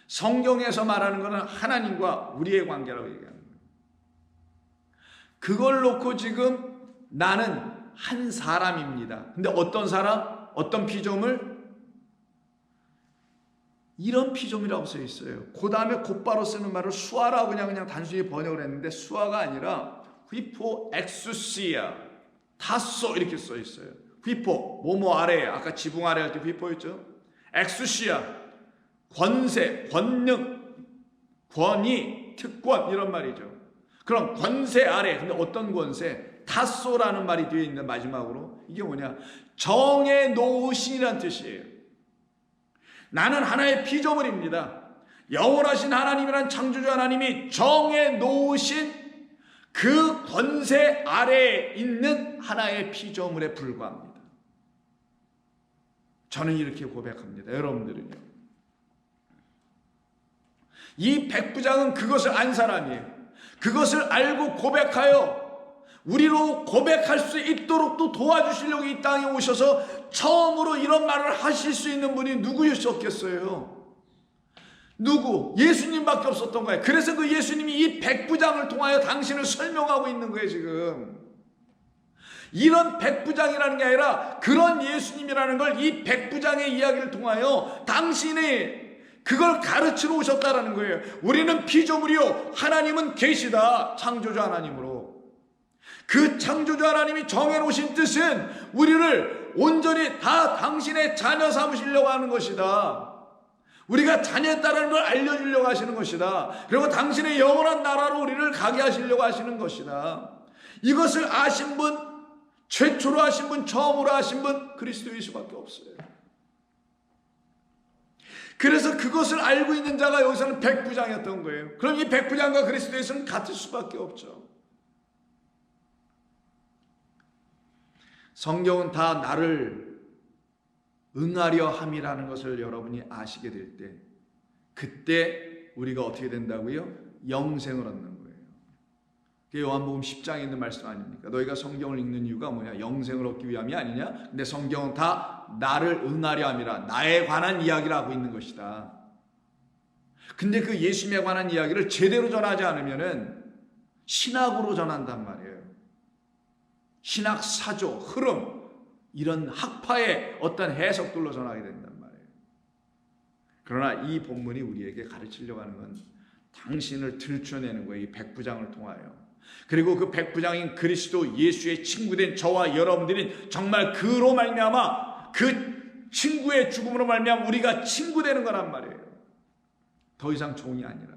Speaker 1: 성경에서 말하는 것은 하나님과 우리의 관계라고 얘기하는 거예요. 그걸 놓고 지금 나는 한 사람입니다. 근데 어떤 사람? 어떤 피조물? 이런 피조물이라고 써 있어요. 그 다음에 곧바로 쓰는 말을 수아라고 그냥 단순히 번역을 했는데 수아가 아니라 휘포 엑수시아 타소 이렇게 써 있어요. 휘포 뭐뭐 아래, 아까 지붕 아래 할 때 휘포였죠. 엑수시아 권세, 권능, 권위, 특권 이런 말이죠. 그럼 권세 아래, 근데 어떤 권세? 타소라는 말이 뒤에 있는 마지막으로 이게 뭐냐? 정해 놓으신이란 뜻이에요. 나는 하나의 피조물입니다. 영원하신 하나님이란 창조주 하나님이 정해 놓으신 그 권세 아래에 있는 하나의 피조물에 불과합니다. 저는 이렇게 고백합니다. 여러분들은요? 이 백부장은 그것을 안 사람이에요. 그것을 알고 고백하여 우리로 고백할 수 있도록 또 도와주시려고 이 땅에 오셔서 처음으로 이런 말을 하실 수 있는 분이 누구였겠어요? 누구? 예수님밖에 없었던 거예요. 그래서 그 예수님이 이 백부장을 통하여 당신을 설명하고 있는 거예요. 지금 이런 백부장이라는 게 아니라 그런 예수님이라는 걸 이 백부장의 이야기를 통하여 당신이 그걸 가르치러 오셨다라는 거예요. 우리는 피조물이요 하나님은 계시다. 창조주 하나님으로. 그 창조주 하나님이 정해놓으신 뜻은 우리를 온전히 다 당신의 자녀 삼으시려고 하는 것이다. 우리가 자녀였다는 걸 알려주려고 하시는 것이다. 그리고 당신의 영원한 나라로 우리를 가게 하시려고 하시는 것이다. 이것을 아신 분, 최초로 하신 분, 처음으로 하신 분 그리스도 예수밖에 없어요. 그래서 그것을 알고 있는 자가 여기서는 백부장이었던 거예요. 그럼 이 백부장과 그리스도 예수는 같을 수밖에 없죠. 성경은 다 나를 응하려 함이라는 것을 여러분이 아시게 될 때 그때 우리가 어떻게 된다고요? 영생을 얻는 거예요. 그게 요한복음 10장에 있는 말씀 아닙니까? 너희가 성경을 읽는 이유가 뭐냐? 영생을 얻기 위함이 아니냐? 근데 성경은 다 나를 응하려 함이라 나에 관한 이야기를 하고 있는 것이다. 근데 그 예수님에 관한 이야기를 제대로 전하지 않으면은 신학으로 전한단 말이에요. 신학 사조, 흐름 이런 학파의 어떤 해석들로 전하게 된단 말이에요. 그러나 이 본문이 우리에게 가르치려고 하는 건 당신을 들춰내는 거예요. 이 백부장을 통하여. 그리고 그 백부장인 그리스도 예수의 친구된 저와 여러분들이 정말 그로 말미암아 그 친구의 죽음으로 말미암아 우리가 친구 되는 거란 말이에요. 더 이상 종이 아니라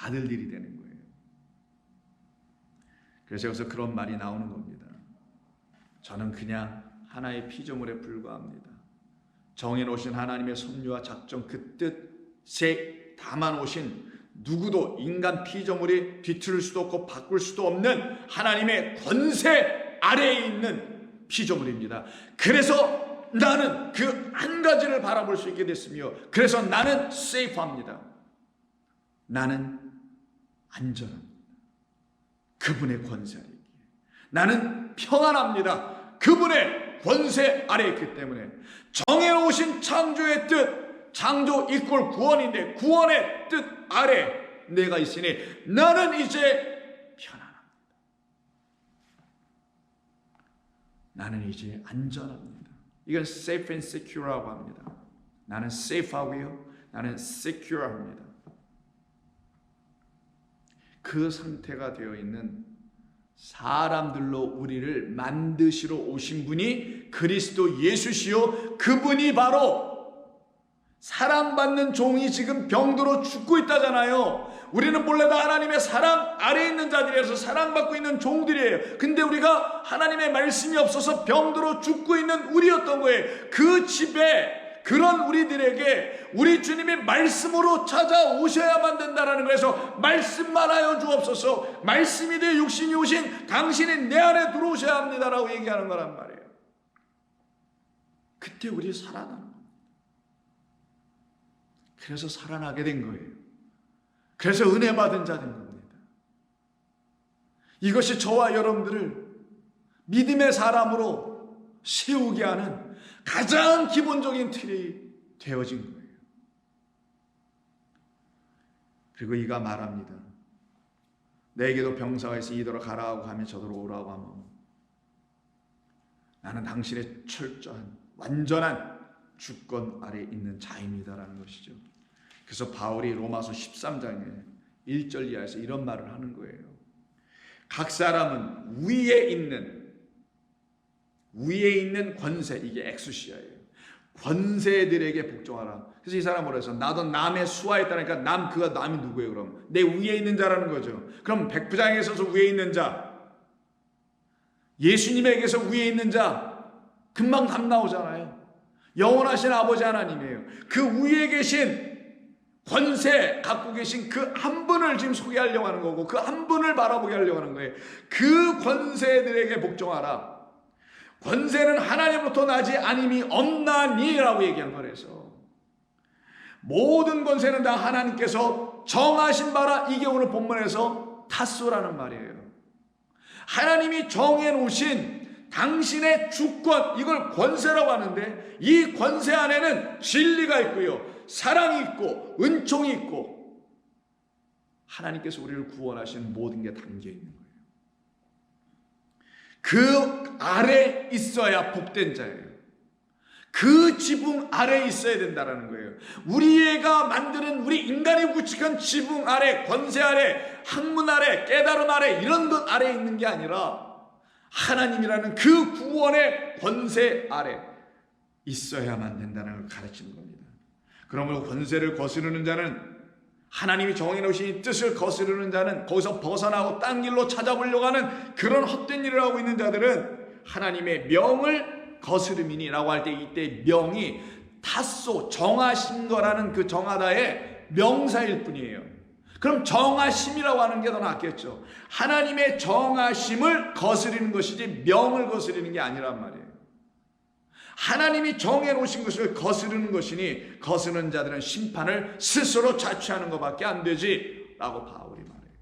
Speaker 1: 아들들이 되는 거예요. 그래서 여기서 그런 말이 나오는 겁니다. 저는 그냥 하나의 피조물에 불과합니다. 정해놓으신 하나님의 섭리와 작정 그 뜻에 담아놓으신 누구도 인간 피조물이 뒤틀을 수도 없고 바꿀 수도 없는 하나님의 권세 아래에 있는 피조물입니다. 그래서 나는 그 한 가지를 바라볼 수 있게 됐으며, 그래서 나는 세이프합니다. 나는 안전합니다. 그분의 권세 아래 있기에. 나는 평안합니다. 그분의 권세 아래에 있기 때문에. 정해놓으신 창조의 뜻, 창조 이꼴 구원인데 구원의 뜻 아래 내가 있으니 나는 이제 편안합니다. 나는 이제 안전합니다. 이건 safe and secure라고 합니다. 나는 safe하고요, 나는 secure합니다. 그 상태가 되어 있는 사람들로 우리를 만드시러 오신 분이 그리스도 예수시요, 그분이 바로 사랑받는 종이 지금 병들어 죽고 있다잖아요. 우리는 본래 다 하나님의 사랑 아래에 있는 자들이라서 사랑받고 있는 종들이에요. 근데 우리가 하나님의 말씀이 없어서 병들어 죽고 있는 우리였던 거예요. 그 집에 그런 우리들에게 우리 주님이 말씀으로 찾아오셔야만 된다라는 거에서 말씀만 하여 주옵소서, 말씀이 되어 육신이 오신 당신이 내 안에 들어오셔야 합니다라고 얘기하는 거란 말이에요. 그때 우리 살아나는 겁니다. 그래서 살아나게 된 거예요. 그래서 은혜 받은 자 된 겁니다. 이것이 저와 여러분들을 믿음의 사람으로 세우게 하는 가장 기본적인 틀이 되어진 거예요. 그리고 이가 말합니다. 내게도 병사가 있어 이더러 가라고 하면 저더러 오라고 하면 나는 당신의 철저한 완전한 주권 아래 있는 자입니다라는 것이죠. 그래서 바울이 로마서 13장에 1절 이하에서 이런 말을 하는 거예요. 각 사람은 위에 있는 권세, 이게 엑수시아예요. 권세들에게 복종하라. 그래서 이 사람은 뭐라 해서 나도 남의 수하에 있다니까 그가 남이 누구예요? 그럼 내 위에 있는 자라는 거죠. 그럼 백부장에 있어서 위에 있는 자, 예수님에게서 위에 있는 자, 금방 답 나오잖아요. 영원하신 아버지 하나님이에요. 그 위에 계신 권세 갖고 계신 그 한 분을 지금 소개하려고 하는 거고, 그 한 분을 바라보게 하려고 하는 거예요. 그 권세들에게 복종하라. 권세는 하나님으로부터 나지 아님이 없나니라고 얘기한 거라서 모든 권세는 다 하나님께서 정하신 바라. 이게 오늘 본문에서 타소라는 말이에요. 하나님이 정해놓으신 당신의 주권, 이걸 권세라고 하는데, 이 권세 안에는 진리가 있고요, 사랑이 있고 은총이 있고 하나님께서 우리를 구원하신 모든 게 담겨 있는 거예요. 그 아래 있어야 복된 자예요. 그 지붕 아래 있어야 된다는 거예요. 우리가 만드는 우리 인간이 구축한 지붕 아래, 권세 아래, 학문 아래, 깨달음 아래, 이런 것 아래 있는 게 아니라 하나님이라는 그 구원의 권세 아래 있어야만 된다는 걸 가르치는 겁니다. 그러므로 권세를 거스르는 자는, 하나님이 정해놓으신 이 뜻을 거스르는 자는, 거기서 벗어나고 딴 길로 찾아보려고 하는 그런 헛된 일을 하고 있는 자들은 하나님의 명을 거스름이니라고 할 때, 이때 명이 타소, 정하신 거라는 그 정하다의 명사일 뿐이에요. 그럼 정하심이라고 하는 게 더 낫겠죠. 하나님의 정하심을 거스르는 것이지 명을 거스르는 게 아니란 말이에요. 하나님이 정해놓으신 것을 거스르는 것이니 거스르는 자들은 심판을 스스로 자취하는 것밖에 안 되지 라고 바울이 말해요.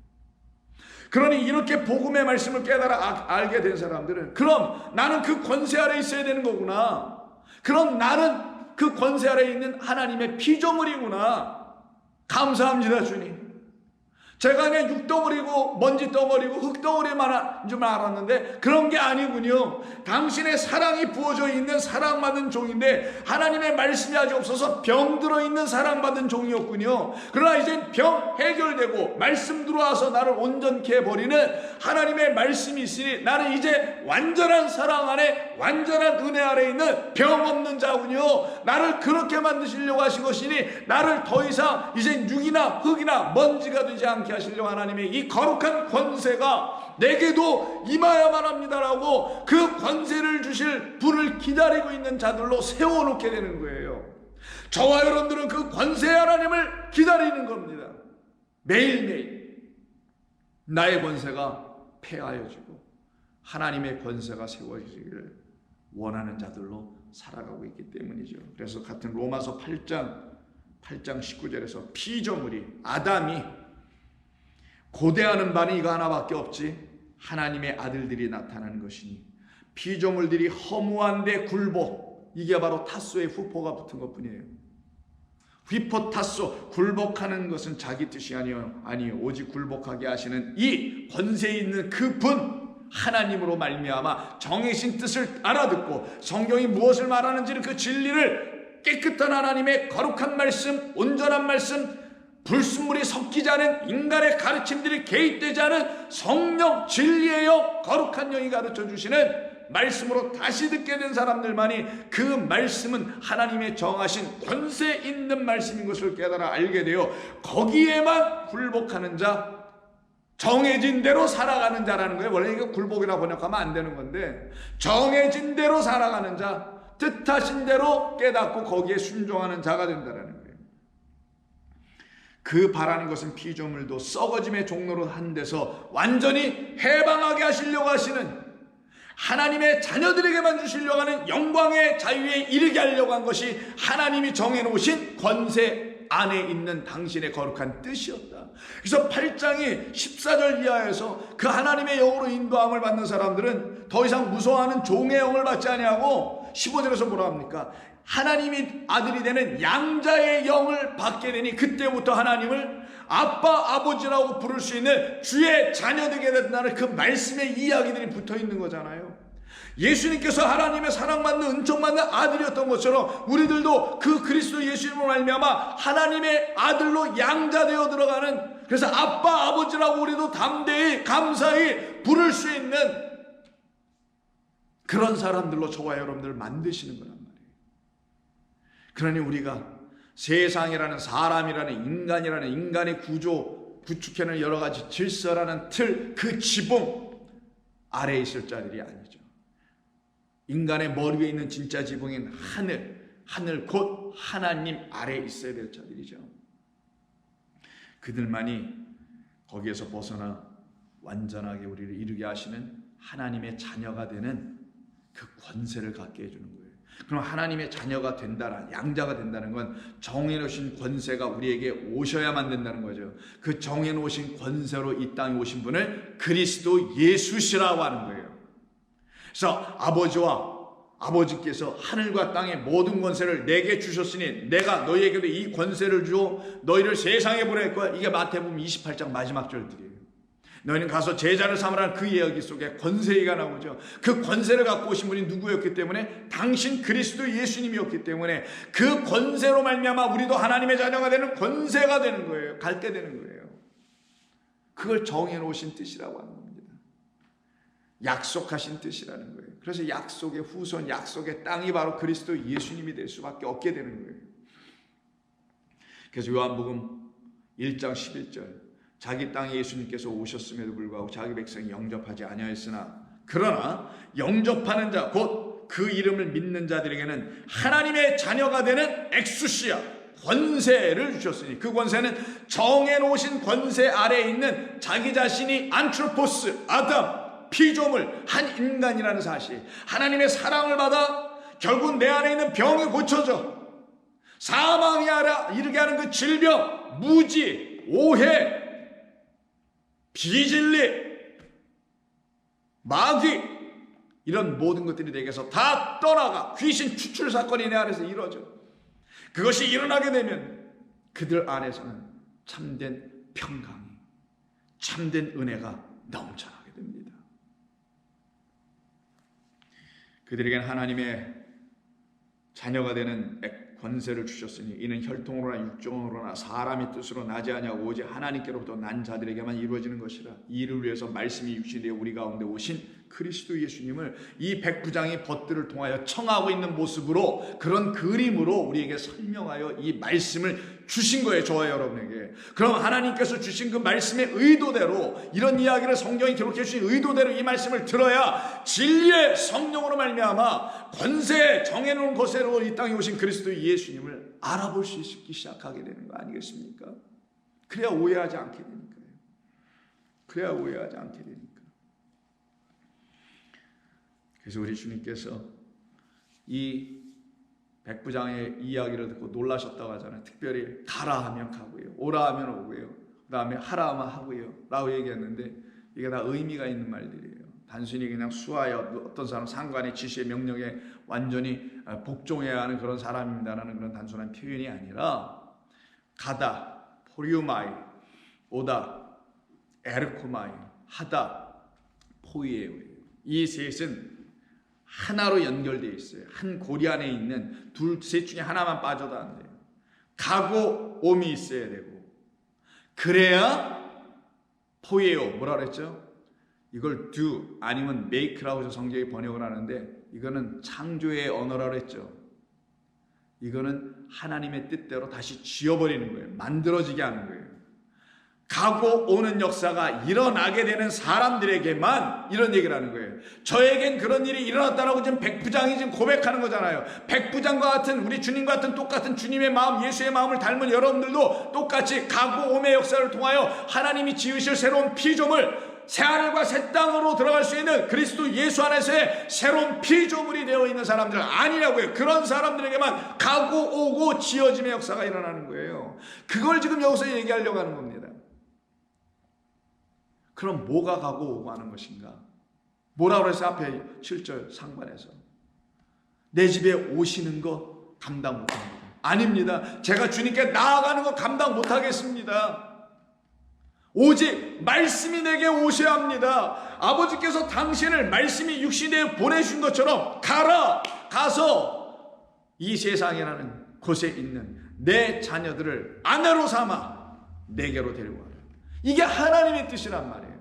Speaker 1: 그러니 이렇게 복음의 말씀을 깨달아 알게 된 사람들은, 그럼 나는 그 권세 아래 있어야 되는 거구나, 그럼 나는 그 권세 아래 있는 하나님의 피조물이구나, 감사합니다 주님. 제가 그냥 육덩어리고 먼지덩어리고 흙덩어리만 줄 알았는데 그런 게 아니군요. 당신의 사랑이 부어져 있는 사랑받은 종인데 하나님의 말씀이 아직 없어서 병들어 있는 사랑받은 종이었군요. 그러나 이제 병 해결되고 말씀 들어와서 나를 온전케 해버리는 하나님의 말씀이 있으니 나는 이제 완전한 사랑 안에, 완전한 은혜 아래 있는 병 없는 자군요. 나를 그렇게 만드시려고 하신 것이니 나를 더 이상 이제 육이나 흙이나 먼지가 되지 않게 않게 하시려고 하나님의 이 거룩한 권세가 내게도 임하야만 합니다라고 그 권세를 주실 분을 기다리고 있는 자들로 세워놓게 되는 거예요. 저와 여러분들은 그 권세 하나님을 기다리는 겁니다. 매일매일 나의 권세가 폐하여지고 하나님의 권세가 세워지기를 원하는 자들로 살아가고 있기 때문이죠. 그래서 같은 로마서 8장 19절에서 피조물이 아담이 고대하는 바는 이거 하나밖에 없지 하나님의 아들들이 나타나는 것이니 피조물들이 허무한데 굴복, 이게 바로 타소의 후포가 붙은 것뿐이에요. 휘포 타소, 굴복하는 것은 자기 뜻이 아니요 오직 굴복하게 하시는 이 권세 있는 그분 하나님으로 말미암아 정해진 뜻을 알아듣고 성경이 무엇을 말하는지를 그 진리를 깨끗한 하나님의 거룩한 말씀, 온전한 말씀, 불순물이 섞이지 않은 인간의 가르침들이 개입되지 않은 성령 진리예요. 거룩한 영이 가르쳐 주시는 말씀으로 다시 듣게 된 사람들만이 그 말씀은 하나님의 정하신 권세 있는 말씀인 것을 깨달아 알게 되어 거기에만 굴복하는 자, 정해진 대로 살아가는 자라는 거예요. 원래 이거 굴복이라 번역하면 안 되는 건데 정해진 대로 살아가는 자, 뜻하신 대로 깨닫고 거기에 순종하는 자가 된다는 거예요. 그 바라는 것은 피조물도 썩어짐의 종로로 한 데서 완전히 해방하게 하시려고 하시는 하나님의 자녀들에게만 주시려고 하는 영광의 자유에 이르게 하려고 한 것이 하나님이 정해놓으신 권세 안에 있는 당신의 거룩한 뜻이었다. 그래서 8장이 14절 이하에서 그 하나님의 영으로 인도함을 받는 사람들은 더 이상 무서워하는 종의 영을 받지 아니하고 15절에서 뭐라 합니까? 하나님이 아들이 되는 양자의 영을 받게 되니 그때부터 하나님을 아빠 아버지라고 부를 수 있는 주의 자녀되게 된다는 그 말씀의 이야기들이 붙어있는 거잖아요. 예수님께서 하나님의 사랑받는 은총받는 아들이었던 것처럼 우리들도 그 그리스도 예수님으로 말미암아 하나님의 아들로 양자되어 들어가는, 그래서 아빠 아버지라고 우리도 담대히 감사히 부를 수 있는 그런 사람들로 저와 여러분들을 만드시는 거란 말이에요. 그러니 우리가 세상이라는, 사람이라는, 인간이라는, 인간의 구조 구축해놓은 여러 가지 질서라는 틀, 그 지붕 아래에 있을 자들이 아니죠. 인간의 머리 위에 있는 진짜 지붕인 하늘 곧 하나님 아래에 있어야 될 자들이죠. 그들만이 거기에서 벗어나 완전하게 우리를 이루게 하시는 하나님의 자녀가 되는 그 권세를 갖게 해주는 거예요. 그럼 하나님의 자녀가 된다는, 양자가 된다는 건 정해놓으신 권세가 우리에게 오셔야만 된다는 거죠. 그 정해놓으신 권세로 이 땅에 오신 분을 그리스도 예수시라고 하는 거예요. 그래서 아버지께서 하늘과 땅의 모든 권세를 내게 주셨으니 내가 너희에게도 이 권세를 주어 너희를 세상에 보낼 거야. 이게 마태복음 28장 마지막 절들이에요. 너희는 가서 제자를 삼으라는 그 이야기 속에 권세가 나오죠. 그 권세를 갖고 오신 분이 누구였기 때문에? 당신 그리스도 예수님이었기 때문에 그 권세로 말미암아 우리도 하나님의 자녀가 되는 권세가 되는 거예요. 갖게 되는 거예요. 그걸 정해놓으신 뜻이라고 하는 겁니다. 약속하신 뜻이라는 거예요. 그래서 약속의 후손, 약속의 땅이 바로 그리스도 예수님이 될 수밖에 없게 되는 거예요. 그래서 요한복음 1장 11절, 자기 땅에 예수님께서 오셨음에도 불구하고 자기 백성이 영접하지 아니하였으나 그러나 영접하는 자 곧 그 이름을 믿는 자들에게는 하나님의 자녀가 되는 엑수시아 권세를 주셨으니 그 권세는 정해놓으신 권세 아래에 있는 자기 자신이 안트로포스, 아담, 피조물, 한 인간이라는 사실, 하나님의 사랑을 받아 결국 내 안에 있는 병이 고쳐져 사망이 이르게 하는 그 질병, 무지, 오해, 비진리, 마귀, 이런 모든 것들이 내게서 다 떠나가 귀신 추출 사건이 내 안에서 이루어져. 그것이 일어나게 되면 그들 안에서는 참된 평강이, 참된 은혜가 넘쳐나게 됩니다. 그들에게는 하나님의 자녀가 되는 권세를 주셨으니 이는 혈통으로나 육정으로나 사람의 뜻으로 나지 아니하고 오직 하나님께로부터 난 자들에게만 이루어지는 것이라. 이를 위해서 말씀이 육신이 되어 우리 가운데 오신 그리스도 예수님을 이 백부장이 벗들을 통하여 청하고 있는 모습으로, 그런 그림으로 우리에게 설명하여 이 말씀을 주신 거예요, 저와 여러분에게. 그럼 하나님께서 주신 그 말씀의 의도대로, 이런 이야기를 성경이 기록해 주신 의도대로 이 말씀을 들어야 진리의 성령으로 말미암아 권세 정해놓은 것으로 이 땅에 오신 그리스도 예수님을 알아볼 수 있기 시작하게 되는 거 아니겠습니까? 그래야 오해하지 않게 되니까요. 그래야 오해하지 않게 되니까. 그래서 우리 주님께서 이 백부장의 이야기를 듣고 놀라셨다고 하잖아요. 특별히 가라 하면 가고요, 오라 하면 오고요, 그 다음에 하라 하면 하고요 라고 얘기했는데, 이게 다 의미가 있는 말들이에요. 단순히 그냥 수하여 어떤 사람 상관의 지시의 명령에 완전히 복종해야 하는 그런 사람입니다라는 그런 단순한 표현이 아니라, 가다, 포리우마이, 오다, 에르코마이, 하다, 포이에요. 이 셋은 하나로 연결되어 있어요. 한 고리 안에 있는 셋 중에 하나만 빠져도 안 돼요. 가고 옴이 있어야 되고, 그래야 포예요. 뭐라 그랬죠? 이걸 do 아니면 make라고 성경이 번역을 하는데, 이거는 창조의 언어라 그랬죠. 이거는 하나님의 뜻대로 다시 지어버리는 거예요. 만들어지게 하는 거예요. 가고 오는 역사가 일어나게 되는 사람들에게만 이런 얘기를 하는 거예요. 저에겐 그런 일이 일어났다라고 지금 백부장이 지금 고백하는 거잖아요. 백부장과 같은, 우리 주님과 같은 똑같은 주님의 마음, 예수의 마음을 닮은 여러분들도 똑같이 가고 옴의 역사를 통하여 하나님이 지으실 새로운 피조물, 새하늘과 새 땅으로 들어갈 수 있는 그리스도 예수 안에서의 새로운 피조물이 되어 있는 사람들 아니라고요. 그런 사람들에게만 가고 오고 지어짐의 역사가 일어나는 거예요. 그걸 지금 여기서 얘기하려고 하는 겁니다. 그럼 뭐가 가고 오고 하는 것인가? 뭐라고 그랬어요? 앞에 7절 상반에서 내 집에 오시는 거 감당 못합니다. 아닙니다. 제가 주님께 나아가는 거 감당 못하겠습니다. 오직 말씀이 내게 오셔야 합니다. 아버지께서 당신을 말씀이 육신에 보내신 것처럼 가서 이 세상이라는 곳에 있는 내 자녀들을 아내로 삼아 내게로 데리고 와라. 이게 하나님의 뜻이란 말이에요.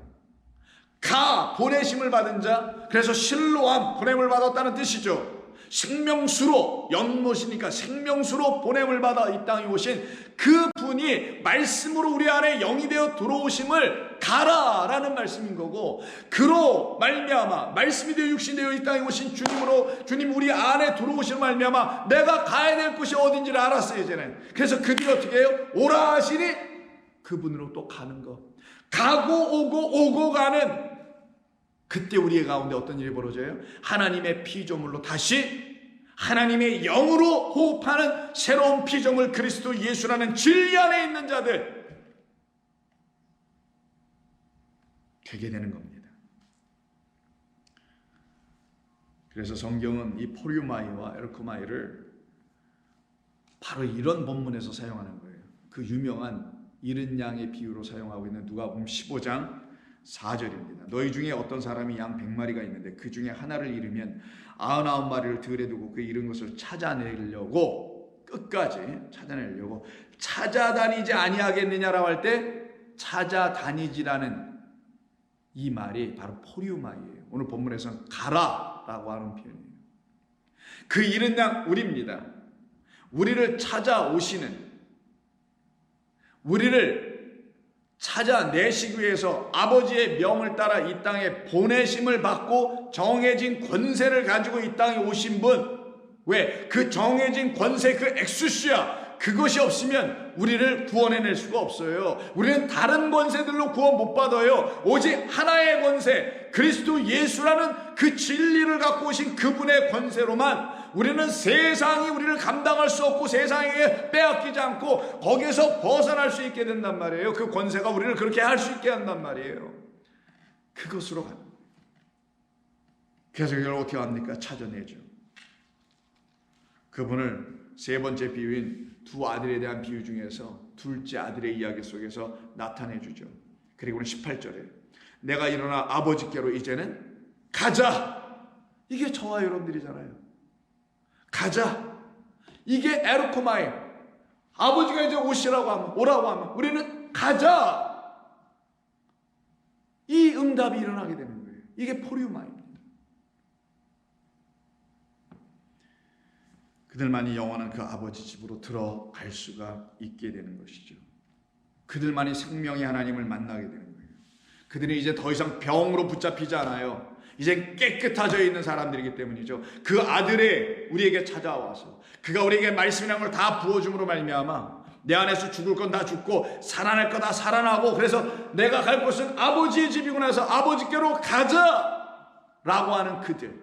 Speaker 1: 가, 보내심을 받은 자, 그래서 실로암, 보냄을 받았다는 뜻이죠. 생명수로, 연못이니까 생명수로 보냄을 받아 이 땅에 오신 그 분이 말씀으로 우리 안에 영이 되어 들어오심을 가라라는 말씀인 거고, 그로 말미암아 말씀이 되어 육신 되어 이 땅에 오신 주님으로, 주님 우리 안에 들어오시는 말미암아 내가 가야 될 곳이 어딘지를 알았어요 이제는. 그래서 그들이 어떻게 해요? 오라 하시니 그분으로 또 가는 거. 가고 오고 가는, 그때 우리의 가운데 어떤 일이 벌어져요? 하나님의 피조물로 다시 하나님의 영으로 호흡하는 새로운 피조물 그리스도 예수라는 진리 안에 있는 자들 되게 되는 겁니다. 그래서 성경은 이 포리우마이와 에르코마이를 바로 이런 본문에서 사용하는 거예요. 그 유명한 이른 양의 비유로 사용하고 있는 누가복음 15장 4절입니다. 너희 중에 어떤 사람이 양 100마리가 있는데 그 중에 하나를 잃으면 99마리를 들에 두고 그 잃은 것을 찾아내려고, 끝까지 찾아내려고 찾아다니지 아니하겠느냐라고 할 때 찾아다니지라는 이 말이 바로 포리우마이에요. 오늘 본문에서는 가라라고 하는 표현이에요. 그 잃은 양 우리입니다. 우리를 찾아오시는, 우리를 찾아내시기 위해서 아버지의 명을 따라 이 땅에 보내심을 받고 정해진 권세를 가지고 이 땅에 오신 분. 왜? 그 정해진 권세, 그 엑수시아, 그것이 없으면 우리를 구원해낼 수가 없어요. 우리는 다른 권세들로 구원 못 받아요. 오직 하나의 권세, 그리스도 예수라는 그 진리를 갖고 오신 그분의 권세로만 우리는 세상이 우리를 감당할 수 없고 세상에게 빼앗기지 않고 거기에서 벗어날 수 있게 된단 말이에요. 그 권세가 우리를 그렇게 할 수 있게 한단 말이에요. 그것으로 갑니다. 그래서 이걸 어떻게 합니까? 찾아내죠. 그분을 세 번째 비유인 두 아들에 대한 비유 중에서 둘째 아들의 이야기 속에서 나타내 주죠. 그리고는 18절에 내가 일어나 아버지께로 이제는 가자. 이게 저와 여러분들이잖아요. 가자. 이게 에르코마이. 아버지가 이제 오시라고 하면, 오라고 하면 우리는 가자. 이 응답이 일어나게 되는 거예요. 이게 포리우마입니다. 그들만이 영원한 그 아버지 집으로 들어갈 수가 있게 되는 것이죠. 그들만이 생명의 하나님을 만나게 되는 거예요. 그들은 이제 더 이상 병으로 붙잡히지 않아요. 이제 깨끗해져 있는 사람들이기 때문이죠. 그 아들이 우리에게 찾아와서 그가 우리에게 말씀이라는 걸 다 부어줌으로 말미암아 내 안에서 죽을 건 다 죽고 살아날 거 다 살아나고, 그래서 내가 갈 곳은 아버지의 집이고 나서 아버지께로 가자 라고 하는 그들,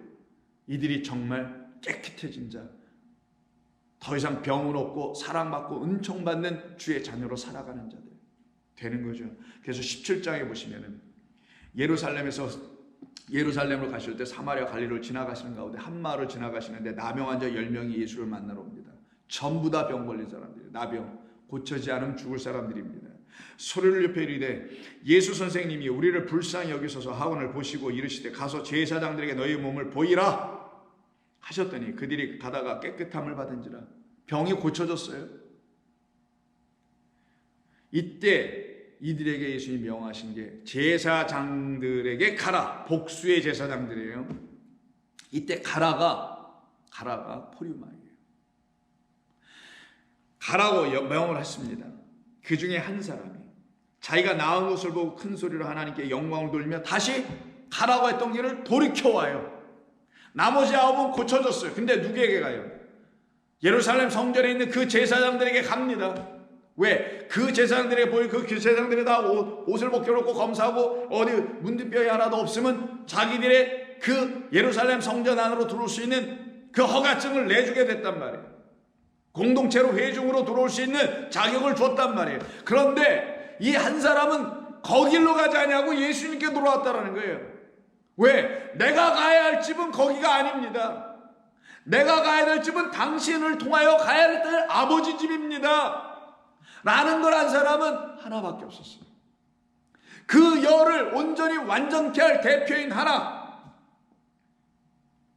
Speaker 1: 이들이 정말 깨끗해진 자, 더 이상 병은 없고 사랑받고 은총받는 주의 자녀로 살아가는 자들 되는 거죠. 그래서 17장에 보시면은 예루살렘으로 가실 때 사마리아 갈릴리를 지나가시는 가운데 한 마을을 지나가시는데 나병 환자 10명이 예수를 만나러 옵니다. 전부 다 병 걸린 사람들이에요. 나병 고쳐지지 않으면 죽을 사람들입니다. 소리를 높여 이르되 예수 선생님이 우리를 불쌍히 여기소서 하거늘 보시고 이르시되 가서 제사장들에게 너희 몸을 보이라 하셨더니 그들이 가다가 깨끗함을 받은지라. 병이 고쳐졌어요. 이때 이들에게 예수님이 명하신 게 제사장들에게 가라. 복수의 제사장들이에요. 이때 가라가 포리마이에요. 가라고 명을 했습니다. 그 중에 한 사람이 자기가 나은 것을 보고 큰 소리로 하나님께 영광을 돌리며 다시 가라고 했던 길을 돌이켜와요. 나머지 9은 고쳐졌어요. 근데 누구에게 가요? 예루살렘 성전에 있는 그 제사장들에게 갑니다. 왜? 그 제사장들에게 보여 그 제사장들이 다 옷을 벗겨놓고 검사하고 어디 문둥병이 하나도 없으면 자기들의 그 예루살렘 성전 안으로 들어올 수 있는 그 허가증을 내주게 됐단 말이에요. 공동체로 회중으로 들어올 수 있는 자격을 줬단 말이에요. 그런데 이 한 사람은 거길로 가지 아니하고 예수님께 돌아왔다라는 거예요. 왜? 내가 가야 할 집은 거기가 아닙니다. 내가 가야 될 집은 당신을 통하여 가야 될 아버지 집입니다 라는 걸 한 사람은 하나밖에 없었어요. 그 열을 온전히 완전케 할 대표인 하나,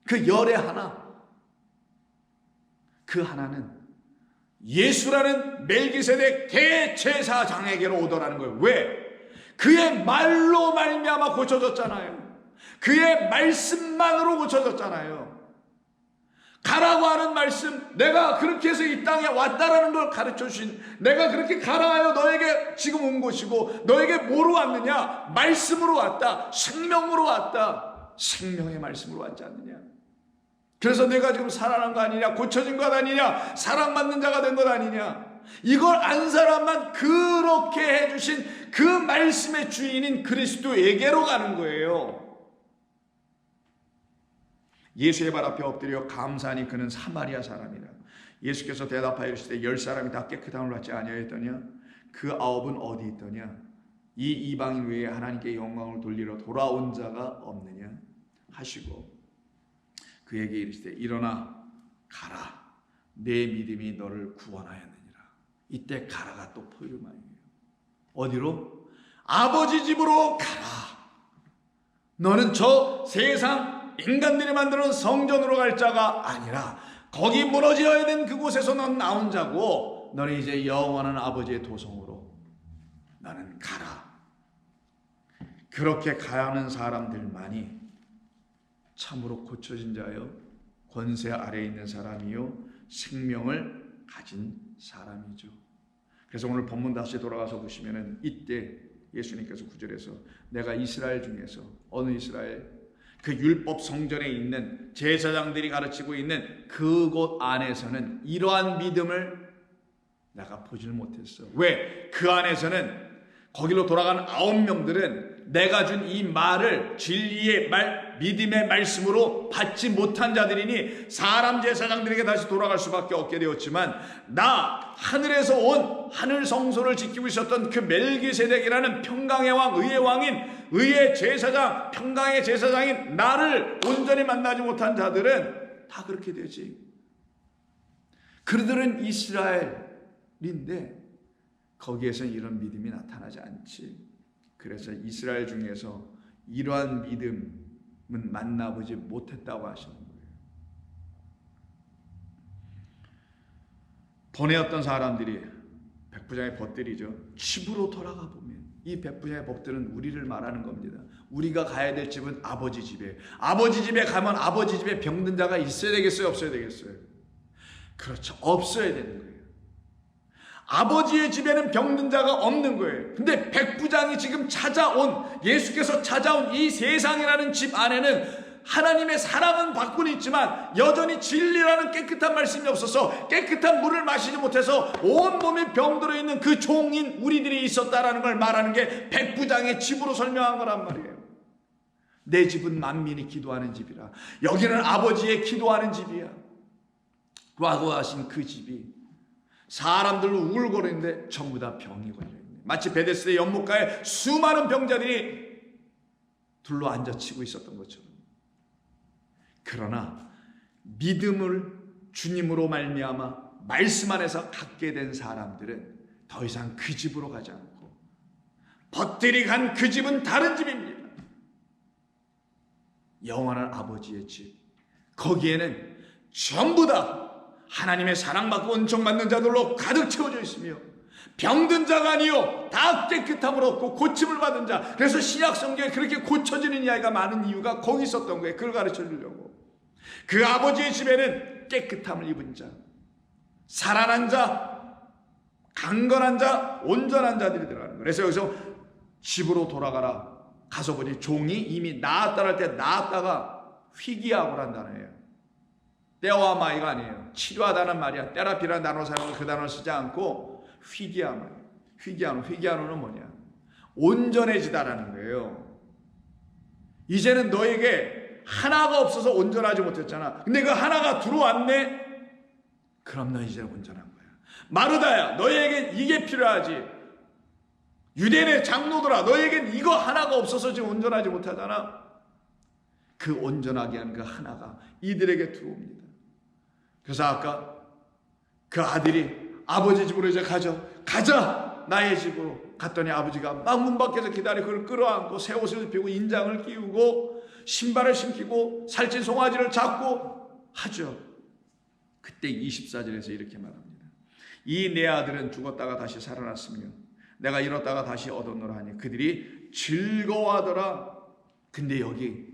Speaker 1: 그 열의 하나, 그 하나는 예수라는 멜기세덱 대제사장에게로 오더라는 거예요. 왜? 그의 말로 말미암아 고쳐졌잖아요. 그의 말씀만으로 고쳐졌잖아요. 가라고 하는 말씀, 내가 그렇게 해서 이 땅에 왔다라는 걸 가르쳐 주신, 내가 그렇게 가라 하여 너에게 지금 온 곳이고, 너에게 뭐로 왔느냐? 말씀으로 왔다. 생명으로 왔다. 생명의 말씀으로 왔지 않느냐? 그래서 내가 지금 살아난 거 아니냐? 고쳐진 것 아니냐? 사랑받는 자가 된 것 아니냐? 이걸 안 사람만 그렇게 해주신 그 말씀의 주인인 그리스도에게로 가는 거예요. 예수의 발 앞에 엎드려 감사하니 그는 사마리아 사람이라. 예수께서 대답하여 이르시되 10사람이 다 깨끗함을 받지 아니하였더냐? 그 9은 어디 있더냐? 이 이방인 외에 하나님께 영광을 돌리러 돌아온 자가 없느냐? 하시고 그에게 이르시되 일어나 가라. 내 믿음이 너를 구원하였느니라. 이때 가라가 또 포유마이에요. 어디로? 아버지 집으로 가라. 너는 저 세상 인간들이 만드는 성전으로 갈 자가 아니라 거기 무너져야 된 그곳에서 넌 나온 자고, 너는 이제 영원한 아버지의 도성으로 너는 가라. 그렇게 가는 사람들만이 참으로 고쳐진 자요, 권세 아래에 있는 사람이요, 생명을 가진 사람이죠. 그래서 오늘 본문 다시 돌아가서 보시면은 이때 예수님께서 9절에서 내가 이스라엘 중에서 어느 이스라엘? 그 율법 성전에 있는 제사장들이 가르치고 있는 그곳 안에서는 이러한 믿음을 내가 보지를 못했어. 왜? 그 안에서는 거기로 돌아간 9명들은 내가 준 이 말을 진리의 말, 믿음의 말씀으로 받지 못한 자들이니 사람 제사장들에게 다시 돌아갈 수밖에 없게 되었지만, 나 하늘에서 온 하늘 성소를 지키고 있었던 그 멜기세덱이라는 평강의 왕, 의의 왕인 의의 제사장, 평강의 제사장인 나를 온전히 만나지 못한 자들은 다 그렇게 되지. 그들은 이스라엘인데 거기에서는 이런 믿음이 나타나지 않지. 그래서 이스라엘 중에서 이러한 믿음은 만나보지 못했다고 하시는 거예요. 보내었던 사람들이 백부장의 벗들이죠. 집으로 돌아가 보면 이 백부장의 법들은 우리를 말하는 겁니다. 우리가 가야 될 집은 아버지 집에, 아버지 집에 가면 아버지 집에 병든 자가 있어야 되겠어요, 없어야 되겠어요? 그렇죠. 없어야 되는 거예요. 아버지의 집에는 병든 자가 없는 거예요. 근데 백부장이 지금 예수께서 찾아온 이 세상이라는 집 안에는 하나님의 사랑은 받고는 있지만 여전히 진리라는 깨끗한 말씀이 없어서 깨끗한 물을 마시지 못해서 온몸에 병들어 있는 그 종인 우리들이 있었다라는 걸 말하는 게 백부장의 집으로 설명한 거란 말이에요. 내 집은 만민이 기도하는 집이라. 여기는 아버지의 기도하는 집이야 라고 하신 그 집이 사람들로 우울거리는데 전부 다 병이 걸려있네. 마치 베데스다 연못가에 수많은 병자들이 둘러 앉아치고 있었던 것처럼. 그러나 믿음을 주님으로 말미암아 말씀 안에서 갖게 된 사람들은 더 이상 그 집으로 가지 않고 벗들이 간 그 집은 다른 집입니다. 영원한 아버지의 집. 거기에는 전부 다 하나님의 사랑받고 은총받는 자들로 가득 채워져 있으며 병든 자가 아니요 다 깨끗함을 얻고 고침을 받은 자. 그래서 신약 성경에 그렇게 고쳐지는 이야기가 많은 이유가 거기 있었던 거예요. 그걸 가르쳐 주려고. 그 아버지의 집에는 깨끗함을 입은 자, 살아난 자, 강건한 자, 온전한 자들이 들어가는 거예요. 그래서 여기서 집으로 돌아가라. 가서 보니 종이 이미 나았다 할 때 나았다가 희귀하고란 단어예요. 때와 마이가 아니에요. 치료하다는 말이야. 테라피라는 단어 사용해서 그 단어를 쓰지 않고 희귀함. 희귀함은 뭐냐? 온전해지다라는 거예요. 이제는 너에게 하나가 없어서 온전하지 못했잖아. 근데 그 하나가 들어왔네? 그럼 너 이제 온전한 거야. 마르다야, 너에겐 이게 필요하지. 유대인의 장로들아, 너에겐 이거 하나가 없어서 지금 온전하지 못하잖아. 그 온전하게 한 그 하나가 이들에게 들어옵니다. 그래서 아까 그 아들이 아버지 집으로 이제 가자 나의 집으로 갔더니 아버지가 막 문 밖에서 기다리고 그를 끌어안고 새 옷을 입히고 인장을 끼우고 신발을 신기고 살찐 송아지를 잡고 하죠. 그때 24절에서 이렇게 말합니다. 이 내 아들은 죽었다가 다시 살아났으며 내가 잃었다가 다시 얻었노라 하니 그들이 즐거워하더라. 근데 여기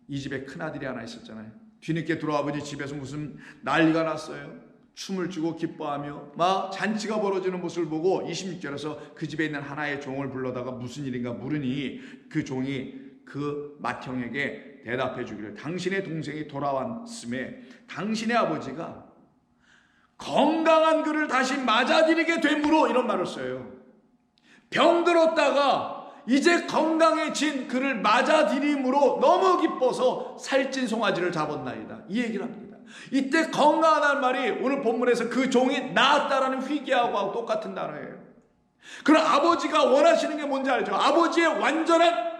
Speaker 1: 이 집에 큰아들이 하나 있었잖아요. 뒤늦게 들어와 아버지 집에서 무슨 난리가 났어요. 춤을 추고 기뻐하며 막 잔치가 벌어지는 모습을 보고 26절에서 그 집에 있는 하나의 종을 불러다가 무슨 일인가 물으니 그 종이 그 맏형에게 대답해 주기를 당신의 동생이 돌아왔음에 당신의 아버지가 건강한 그를 다시 맞아들이게 되므로 이런 말을 써요. 병들었다가 이제 건강해진 그를 맞아들임으로 너무 기뻐서 살찐 송아지를 잡았나이다. 이 얘기를 합니다. 이때 건강하다는 말이 오늘 본문에서 그 종이 나았다라는 희귀하고 똑같은 단어예요. 그럼 아버지가 원하시는 게 뭔지 알죠? 아버지의 완전한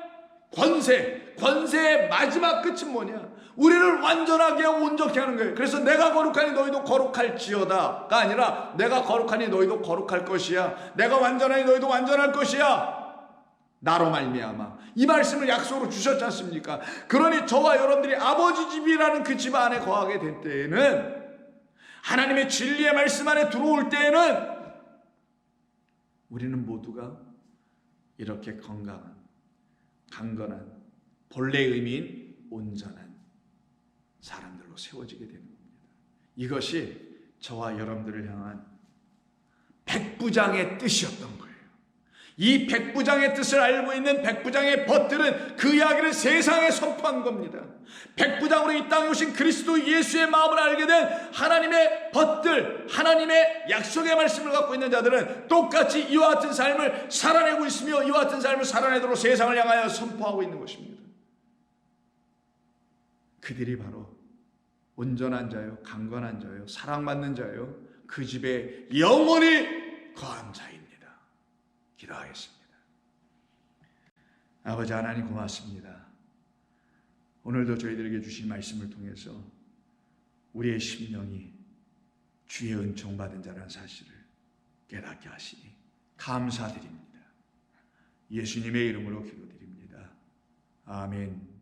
Speaker 1: 권세의 마지막 끝은 뭐냐? 우리를 완전하게 하고 온전케 하는 거예요. 그래서 내가 거룩하니 너희도 거룩할지어다가 아니라 내가 거룩하니 너희도 거룩할 것이야. 내가 완전하니 너희도 완전할 것이야. 나로 말미암아. 이 말씀을 약속으로 주셨지 않습니까? 그러니 저와 여러분들이 아버지 집이라는 그 집 안에 거하게 될 때에는 하나님의 진리의 말씀 안에 들어올 때에는 우리는 모두가 이렇게 건강한, 강건한, 본래의 의미인 온전한 사람들로 세워지게 되는 겁니다. 이것이 저와 여러분들을 향한 백부장의 뜻이었던 거예요. 이 백부장의 뜻을 알고 있는 백부장의 벗들은 그 이야기를 세상에 선포한 겁니다. 백부장으로 이 땅에 오신 그리스도 예수의 마음을 알게 된 하나님의 벗들, 하나님의 약속의 말씀을 갖고 있는 자들은 똑같이 이와 같은 삶을 살아내고 있으며 이와 같은 삶을 살아내도록 세상을 향하여 선포하고 있는 것입니다. 그들이 바로 온전한 자요, 강건한 자요, 사랑받는 자요, 그 집에 영원히 거한 자입니다. 기도하겠습니다. 아버지 하나님 고맙습니다. 오늘도 저희들에게 주신 말씀을 통해서 우리의 심령이 주의 은총 받은 자라는 사실을 깨닫게 하시니 감사드립니다. 예수님의 이름으로 기도드립니다. 아멘.